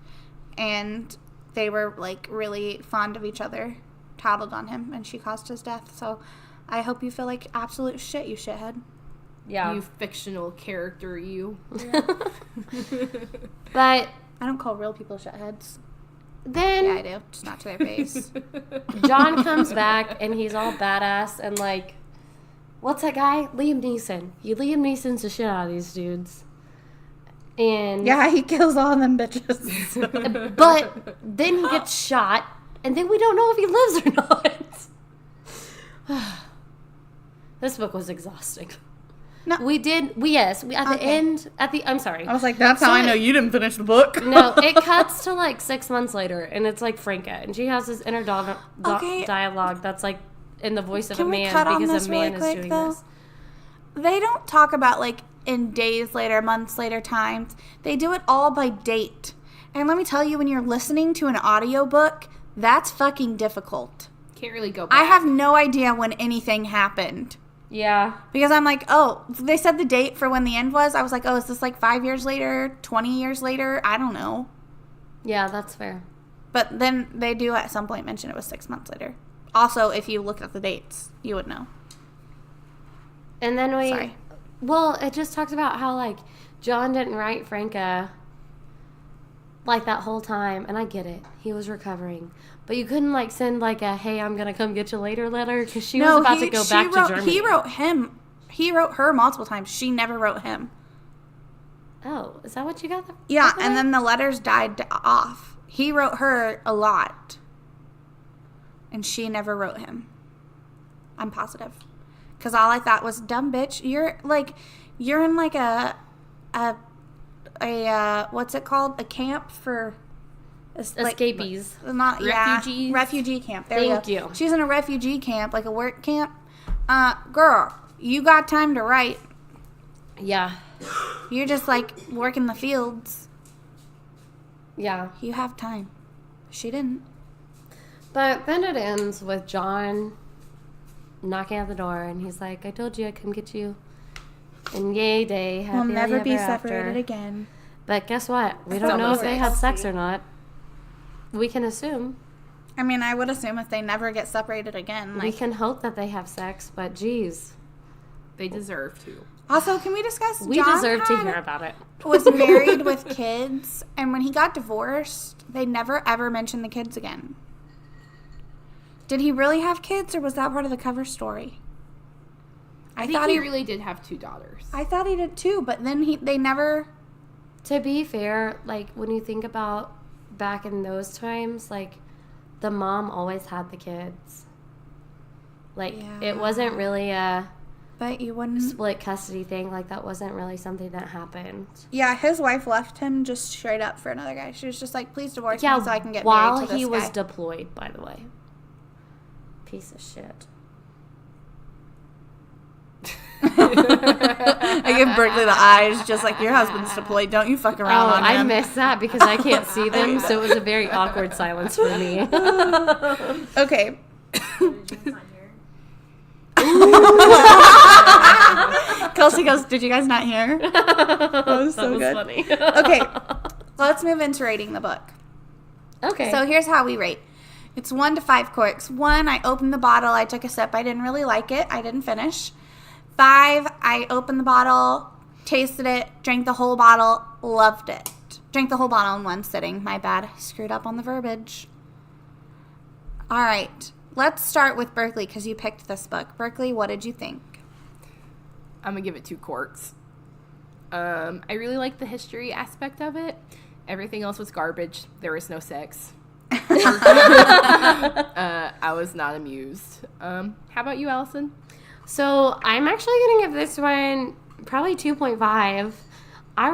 Speaker 2: and they were like really fond of each other, tattled on him, and she caused his death. So I hope you feel like absolute shit, you shithead.
Speaker 1: Yeah.
Speaker 3: you fictional character. You.
Speaker 1: But
Speaker 2: I don't call real people shitheads.
Speaker 1: then
Speaker 2: Yeah, I do. Just not to their face.
Speaker 1: John comes back and he's all badass and like, what's that guy? Liam Neeson. Liam Neeson's the shit out of these dudes. And
Speaker 2: Yeah, he kills all them bitches.
Speaker 1: but then he gets shot, and then we don't know if he lives or not. This book was exhausting.
Speaker 2: No.
Speaker 1: We at the
Speaker 2: Okay.
Speaker 1: end, I'm sorry.
Speaker 2: I was like, that's
Speaker 1: So
Speaker 2: how I
Speaker 1: it-
Speaker 2: know you didn't finish the book.
Speaker 1: No, it cuts to like 6 months later, and it's like Franca, and she has this inner
Speaker 2: Okay.
Speaker 1: dialogue that's like in the voice of
Speaker 2: Can
Speaker 1: a
Speaker 2: we
Speaker 1: man
Speaker 2: cut on
Speaker 1: because
Speaker 2: this
Speaker 1: a man
Speaker 2: really
Speaker 1: is
Speaker 2: quick,
Speaker 1: doing
Speaker 2: though?
Speaker 1: this.
Speaker 2: They don't talk about like in days later, months later times. They do it all by date. And let me tell you, when you're listening to an audiobook, that's fucking difficult.
Speaker 3: Can't really go back.
Speaker 2: I have no idea when anything happened.
Speaker 1: Yeah,
Speaker 2: Because I'm like, oh, they said the date for when the end was. I was like, oh, is this like 5 years later, 20 years later? I don't know.
Speaker 1: yeah, that's fair.
Speaker 2: But then they do at some point mention it was 6 months later. Also, if you look at the dates, you would know.
Speaker 1: And then
Speaker 2: Sorry.
Speaker 1: well, it just talked about how like John didn't write Franca like that whole time, and I get it. He was recovering. But you couldn't like send like a "Hey, I'm gonna come get you later" letter because she was about to go back to Germany.
Speaker 2: He wrote him. He wrote her multiple times. She never wrote him.
Speaker 1: Oh, is that what you got?
Speaker 2: Yeah, and then the letters died off. He wrote her a lot. And she never wrote him. I'm positive. Because all I thought was, dumb bitch, you're in like a what's it called? A camp for
Speaker 1: Escapees.
Speaker 2: Not
Speaker 3: Refugees?
Speaker 2: Yeah, refugee camp. There
Speaker 1: Thank
Speaker 2: we go.
Speaker 1: you.
Speaker 2: She's in a refugee camp, like a work camp. Girl, you got time to write.
Speaker 1: Yeah,
Speaker 2: You're just like working the fields.
Speaker 1: yeah.
Speaker 2: You have time. She didn't.
Speaker 1: But then it ends with John knocking at the door, and he's like, "I told you I'd come get you." And yay day, happy
Speaker 2: We'll never be
Speaker 1: ever
Speaker 2: separated
Speaker 1: after.
Speaker 2: again.
Speaker 1: But guess what? We
Speaker 3: That's
Speaker 1: don't know if
Speaker 3: almost
Speaker 1: they
Speaker 3: like
Speaker 1: had sex
Speaker 3: sweet.
Speaker 1: or not. We can assume.
Speaker 2: I mean, I would assume if they never get separated again.
Speaker 1: We
Speaker 2: Like,
Speaker 1: can hope that they have sex, but geez,
Speaker 3: They deserve to.
Speaker 2: also, can we discuss?
Speaker 1: we
Speaker 2: John
Speaker 1: deserve to
Speaker 2: had-
Speaker 1: hear about it.
Speaker 2: Was married with kids, and when he got divorced, they never ever mentioned the kids again. Did he really have kids, or was that part of the cover story?
Speaker 3: I think he really did have 2 daughters.
Speaker 2: I thought he did too, but then they never.
Speaker 1: To be fair, like when you think about back in those times, like the mom always had the kids. Like
Speaker 2: Yeah.
Speaker 1: it wasn't really a
Speaker 2: but you wouldn't.
Speaker 1: split custody thing. Like, that wasn't really something that happened.
Speaker 2: Yeah, his wife left him just straight up for another guy. She was just like, please divorce
Speaker 1: Yeah,
Speaker 2: me so I can get
Speaker 1: while
Speaker 2: married to this
Speaker 1: he was
Speaker 2: guy.
Speaker 1: deployed, by the way. Piece of shit.
Speaker 2: I give Berkeley the eyes, just like, your husband's deployed. Don't you fuck around
Speaker 1: Oh,
Speaker 2: on
Speaker 1: I
Speaker 2: him.
Speaker 1: missed that because I can't see them, so it was a very awkward silence for me.
Speaker 2: Okay.
Speaker 4: Jen's not here.
Speaker 2: Kelsey goes, did you guys not hear?
Speaker 1: That
Speaker 2: was so good.
Speaker 1: funny.
Speaker 2: Okay, let's move into rating the book.
Speaker 1: Okay.
Speaker 2: So here's how we rate. It's 1 to 5 corks. 1, I opened the bottle, I took a sip, I didn't really like it, I didn't finish. 5, I opened the bottle, tasted it, drank the whole bottle, loved it. Drank the whole bottle in one sitting. My bad. I screwed up on the verbiage. All right. Let's start with Berkeley because you picked this book. Berkeley, what did you think?
Speaker 3: I'm going to give it 2 corks. I really like the history aspect of it. Everything else was garbage. There was no sex. I was not amused. How about you, Allison?
Speaker 1: So I'm actually going to give this one probably 2.5. I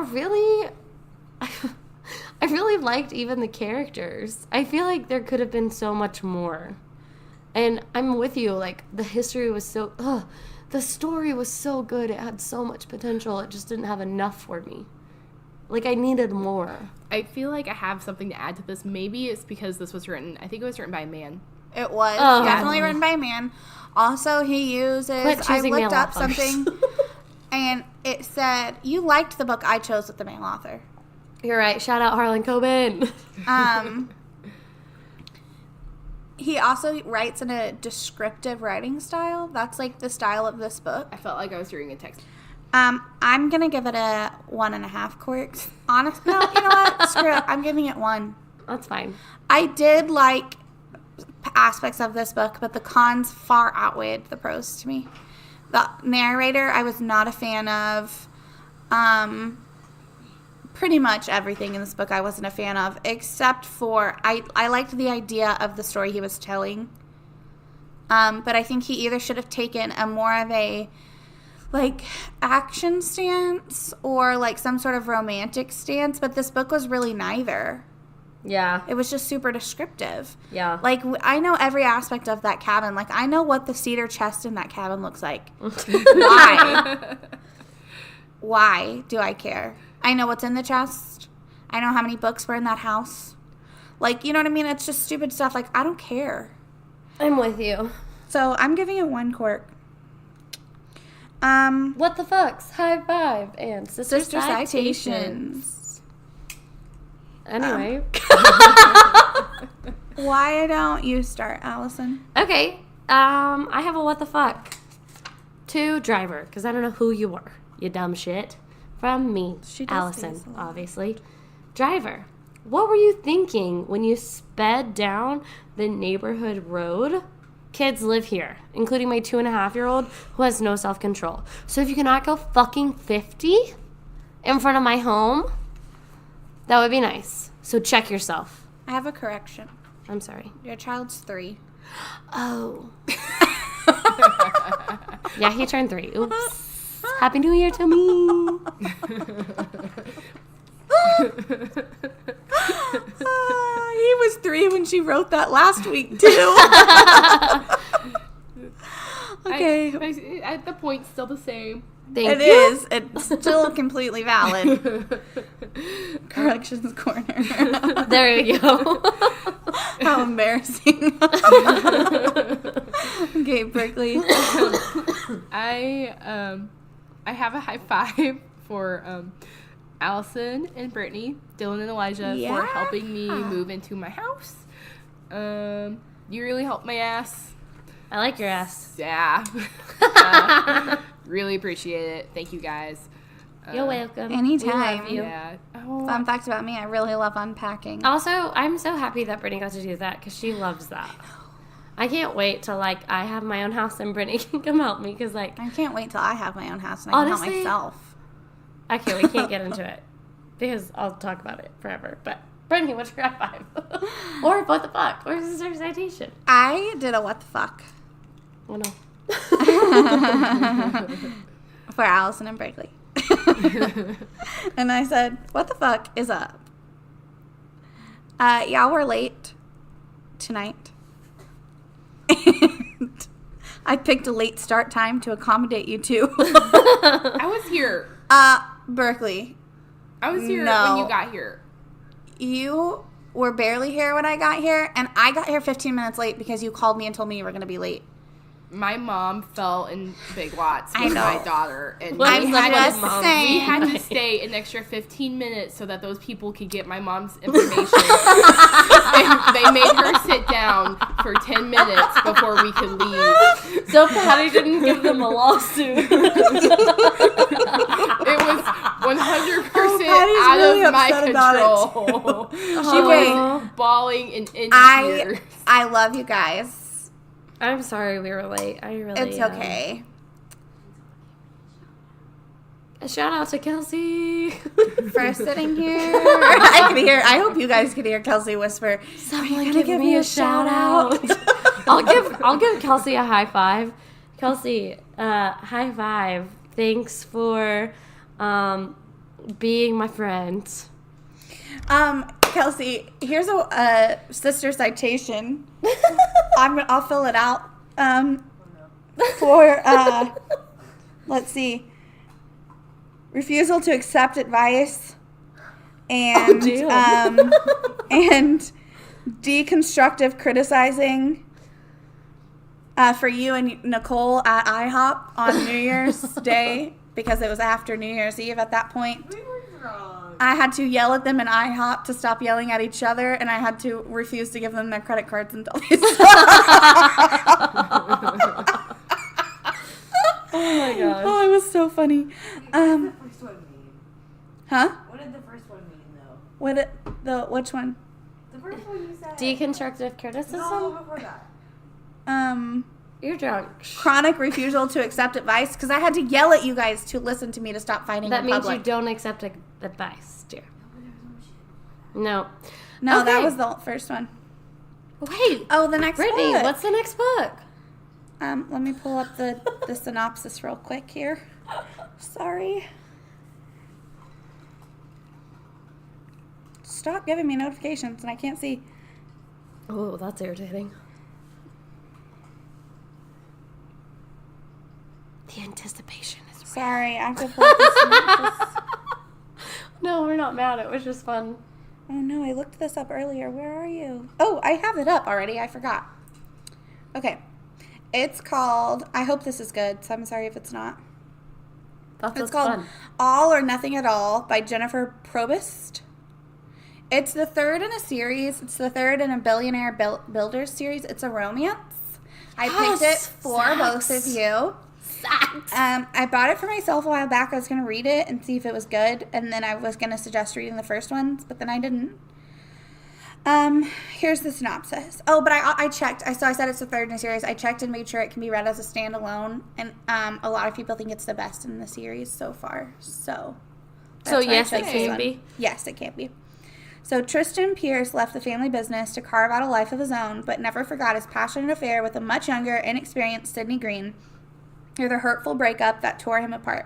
Speaker 1: really liked even the characters. I feel like there could have been so much more. And I'm with you. Like, the history was so... the story was so good. It had so much potential. It just didn't have enough for me. Like, I needed more.
Speaker 3: I feel like I have something to add to this. Maybe it's because this was written... I think it was written by a man.
Speaker 2: It was
Speaker 1: Oh.
Speaker 2: definitely written by a man. Also, he uses...
Speaker 1: Quit
Speaker 2: I
Speaker 1: choosing
Speaker 2: looked
Speaker 1: male
Speaker 2: up
Speaker 1: authors.
Speaker 2: something, and it said, you liked the book I chose with the male author.
Speaker 1: You're right. Shout out Harlan Coben.
Speaker 2: He also writes in a descriptive writing style. That's like the style of this book.
Speaker 3: I felt like I was reading a text.
Speaker 2: I'm gonna give it a 1.5 corks. Honest, no, you know what? Screw it. I'm giving it 1.
Speaker 1: That's fine.
Speaker 2: I did like aspects of this book, but the cons far outweighed the pros to me. The narrator, I was not a fan of. Pretty much everything in this book I wasn't a fan of, except for I liked the idea of the story he was telling. But I think he either should have taken a more of a like action stance or like some sort of romantic stance, but this book was really neither.
Speaker 1: Yeah.
Speaker 2: It was just super descriptive.
Speaker 1: Yeah.
Speaker 2: Like, I know every aspect of that cabin. Like, I know what the cedar chest in that cabin looks like. Why? Why do I care? I know what's in the chest. I know how many books were in that house. Like, you know what I mean? It's just stupid stuff. Like, I don't care.
Speaker 1: I'm with you.
Speaker 2: So, I'm giving it 1 cork.
Speaker 1: What the fucks? High five and sister citations.
Speaker 2: citations.
Speaker 1: Anyway.
Speaker 2: Why don't you start, Allison?
Speaker 1: Okay. I have a what the fuck. To Driver, because I don't know who you are, you dumb shit. From me,
Speaker 2: She does
Speaker 1: Allison,
Speaker 2: these a lot.
Speaker 1: obviously. Driver, what were you thinking when you sped down the neighborhood road? Kids live here, including my 2.5-year-old who has no self-control. So if you cannot go fucking 50 in front of my home, that would be nice. So check yourself.
Speaker 2: I have a correction.
Speaker 1: I'm sorry.
Speaker 2: Your child's 3.
Speaker 1: Oh. Yeah, he turned 3. Oops. Happy New Year to me.
Speaker 2: He was 3 when she wrote that last week, too. Okay.
Speaker 3: The point's still the same.
Speaker 1: Thank
Speaker 2: It
Speaker 1: you.
Speaker 2: is. It's still completely valid. Corrections corner.
Speaker 1: There you go.
Speaker 2: How embarrassing. Okay, Berkeley.
Speaker 3: I have a high five for Allison and Brittany, Dylan and Elijah
Speaker 2: Yeah.
Speaker 3: for helping me move into my house. You really helped my ass.
Speaker 1: I like your ass.
Speaker 3: Yeah. Really appreciate it. Thank you guys.
Speaker 1: You're welcome.
Speaker 2: Anytime.
Speaker 1: We love you.
Speaker 3: Yeah. Oh,
Speaker 2: Fun fact about me, I really love unpacking.
Speaker 1: Also, I'm so happy that Brittany got to do that because she loves that. I can't wait till, like, I have my own house and Brittany can come help me because, like,
Speaker 2: I can't wait till I have my own house and I can
Speaker 1: Honestly-
Speaker 2: help myself.
Speaker 1: okay, we can't get into it because I'll talk about it forever. But, Brittany, what's your high five? Or what the fuck? Or sister citation?
Speaker 2: I did a what the fuck.
Speaker 1: Oh, no.
Speaker 2: For Allison and Berkeley. And I said, what the fuck is up? Y'all were late tonight. And I picked a late start time to accommodate you two.
Speaker 3: I was here.
Speaker 2: Berkeley,
Speaker 3: I was here
Speaker 2: No.
Speaker 3: when you got here.
Speaker 2: you were barely here when I got here, and I got here 15 minutes late because you called me and told me you were going to be late.
Speaker 3: My mom fell in Big Lots
Speaker 2: I
Speaker 3: with
Speaker 2: know.
Speaker 3: my daughter, and
Speaker 1: Well,
Speaker 2: I'm
Speaker 3: we had
Speaker 2: just
Speaker 3: to-
Speaker 2: saying.
Speaker 3: we had to stay an extra 15 minutes so that those people could get my mom's information. And they made her sit down for 10 minutes before we could leave.
Speaker 1: So Patty didn't give them a lawsuit.
Speaker 3: It was 100%
Speaker 2: Patty's
Speaker 3: out
Speaker 2: really
Speaker 3: of my
Speaker 2: upset about it.
Speaker 3: control. She
Speaker 2: Okay.
Speaker 3: was bawling and in
Speaker 2: I
Speaker 3: tears.
Speaker 2: I love you guys.
Speaker 1: I'm sorry we were late. I really
Speaker 2: It's okay.
Speaker 1: A shout out to Kelsey.
Speaker 2: For sitting here. I can hear. I hope you guys can hear Kelsey whisper.
Speaker 1: Someone give me a shout out. I'll give Kelsey a high five. Kelsey, high five. Thanks for being my friend.
Speaker 2: Kelsey, here's a sister citation. I'll fill it out. For let's see. Refusal to accept advice and and deconstructive criticizing for you and Nicole at IHOP on New Year's Day because it was after New Year's Eve at that point.
Speaker 4: We were wrong.
Speaker 2: I had to yell at them in IHOP to stop yelling at each other, and I had to refuse to give them their credit cards until they stopped.
Speaker 1: Oh my gosh.
Speaker 2: Oh, it was so funny.
Speaker 4: What did the first one mean?
Speaker 2: Huh?
Speaker 4: What did the first one mean, though?
Speaker 2: Which one?
Speaker 4: The first one you said.
Speaker 1: Deconstructive criticism?
Speaker 4: No, before that.
Speaker 1: You're drunk.
Speaker 2: Chronic refusal to accept advice, because I had to yell at you guys to listen to me to stop fighting
Speaker 1: That
Speaker 2: in
Speaker 1: means
Speaker 2: public.
Speaker 1: you don't accept advice, dear. No.
Speaker 2: No, that
Speaker 1: Okay.
Speaker 2: was the first one.
Speaker 1: Wait,
Speaker 2: Oh, the next
Speaker 1: Brittany,
Speaker 2: book.
Speaker 1: what's the next book?
Speaker 2: Let me pull up the synopsis real quick here. Sorry. Stop giving me notifications, and I can't see.
Speaker 1: Oh, that's irritating. The anticipation is real.
Speaker 2: Sorry, I have to pull up the synopsis.
Speaker 1: No, we're not mad. It was just fun.
Speaker 2: Oh no, I looked this up earlier. Where are you? Oh, I have it up already. I forgot. Okay. It's called, I hope this is good, so I'm sorry if it's not.
Speaker 1: That's
Speaker 2: It's called
Speaker 1: fun.
Speaker 2: All or Nothing at All by Jennifer Probst. It's the third in a series. It's the third in a Billionaire Builders series. It's a romance. I picked it for both of you. I bought it for myself a while back. I was going to read it and see if it was good, and then I was going to suggest reading the first ones, but then I didn't. Here's the synopsis. Oh, but I checked. I said it's the third in a series. I checked and made sure it can be read as a standalone, and a lot of people think it's the best in the series so far. So that's why I
Speaker 1: yes,
Speaker 2: chose
Speaker 1: it
Speaker 2: this
Speaker 1: can
Speaker 2: one.
Speaker 1: be.
Speaker 2: Yes, it can be. So Tristan Pierce left the family business to carve out a life of his own, but never forgot his passionate affair with a much younger, inexperienced Sydney Green, or the hurtful breakup that tore him apart.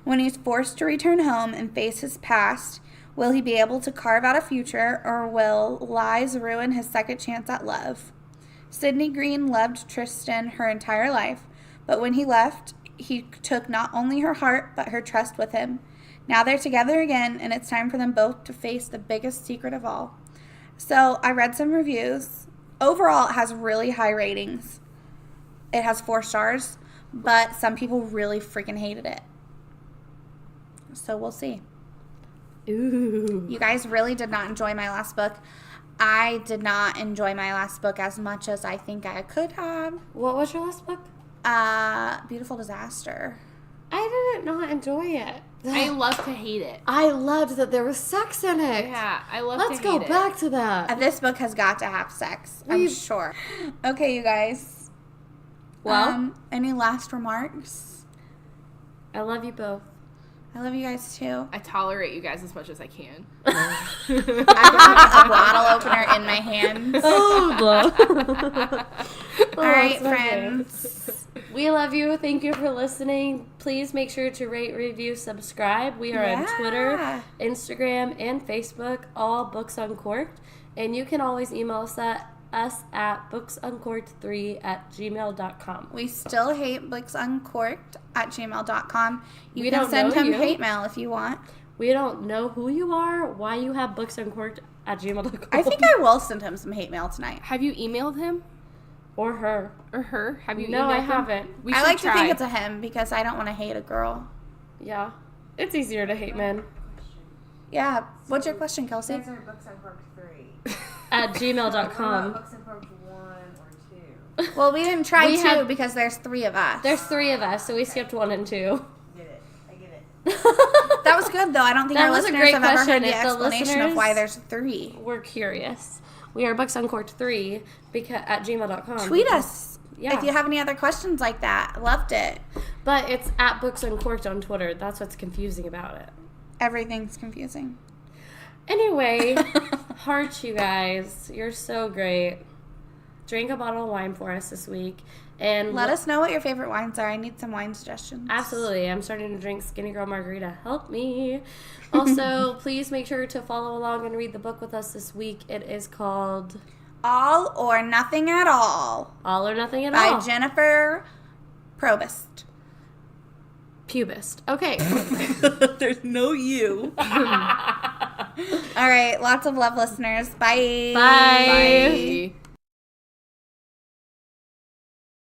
Speaker 2: When he's forced to return home and face his past, will he be able to carve out a future, or will lies ruin his second chance at love? Sydney Green loved Tristan her entire life, but when he left, he took not only her heart, but her trust with him. Now they're together again, and it's time for them both to face the biggest secret of all. So I read some reviews. Overall, it has really high ratings. It has 4 stars, but some people really freaking hated it. So we'll see.
Speaker 1: Ooh.
Speaker 2: You guys really did not enjoy my last book. I did not enjoy my last book as much as I think I could have.
Speaker 1: What was your last book?
Speaker 2: Beautiful Disaster.
Speaker 1: I did not enjoy it.
Speaker 3: I love to hate it.
Speaker 1: I loved that there was sex in it.
Speaker 3: Yeah, I love
Speaker 1: Let's
Speaker 3: to
Speaker 1: go
Speaker 3: hate it.
Speaker 1: back to that.
Speaker 2: This book has got to have sex, I'm
Speaker 1: We've-
Speaker 2: sure. Okay, you guys.
Speaker 1: Well,
Speaker 2: Any last remarks?
Speaker 1: I love you both.
Speaker 2: I love you guys too.
Speaker 3: I tolerate you guys as much as I can.
Speaker 2: I got a bottle opener in my hands. All right, friends.
Speaker 1: We love you. Thank you for listening. Please make sure to rate, review, subscribe. We are on Twitter, Instagram, and Facebook, all Books Uncorked. And you can always email us at booksuncorked3@gmail.com.
Speaker 2: We still hate booksuncorked@gmail.com. You
Speaker 1: We
Speaker 2: can
Speaker 1: don't
Speaker 2: send
Speaker 1: know
Speaker 2: him
Speaker 1: you.
Speaker 2: hate mail if you want.
Speaker 1: We don't know who you are, why you have booksuncorked@gmail.com.
Speaker 2: I think I will send him some hate mail tonight.
Speaker 3: Have you emailed him
Speaker 1: Or her.
Speaker 3: or her? Have you?
Speaker 1: No,
Speaker 3: emailed
Speaker 1: I
Speaker 3: them?
Speaker 1: haven't.
Speaker 3: We
Speaker 2: I
Speaker 3: should
Speaker 2: like
Speaker 3: try.
Speaker 2: to think it's a him because I don't want to hate a girl.
Speaker 1: Yeah. It's easier to hate men.
Speaker 2: Yeah. What's your question, Kelsey?
Speaker 4: These are Books Uncorked 3.
Speaker 1: At
Speaker 4: What
Speaker 1: gmail.com.
Speaker 4: about Books Uncorked 1 or 2?
Speaker 2: Well, we didn't try
Speaker 1: We
Speaker 2: two
Speaker 1: have-
Speaker 2: because there's 3 of us.
Speaker 1: There's 3 of us, so we skipped 1 and 2.
Speaker 4: Get it. I get it.
Speaker 2: That was good, though. I don't think
Speaker 1: That
Speaker 2: our
Speaker 1: was a
Speaker 2: listeners
Speaker 1: great
Speaker 2: have ever
Speaker 1: question.
Speaker 2: heard the
Speaker 1: If the
Speaker 2: explanation of why
Speaker 1: listeners-
Speaker 2: there's 3.
Speaker 1: We're curious. We are booksuncorked3 at gmail.com.
Speaker 2: Tweet us
Speaker 1: Yeah.
Speaker 2: if you have any other questions like that. Loved it.
Speaker 1: But it's at booksuncorked on Twitter. That's what's confusing about it.
Speaker 2: Everything's confusing.
Speaker 1: Anyway, heart, you guys. You're so great. Drink a bottle of wine for us this week. And
Speaker 2: Let us know what your favorite wines are. I need some wine suggestions.
Speaker 1: Absolutely. I'm starting to drink Skinny Girl Margarita. Help me. Also, please make sure to follow along and read the book with us this week. It is called
Speaker 2: All or Nothing at All
Speaker 1: All or Nothing at
Speaker 2: by
Speaker 1: All.
Speaker 2: Jennifer Probst.
Speaker 1: Pubist. Okay.
Speaker 2: There's no you. All right. Lots of love, listeners. Bye.
Speaker 1: Bye.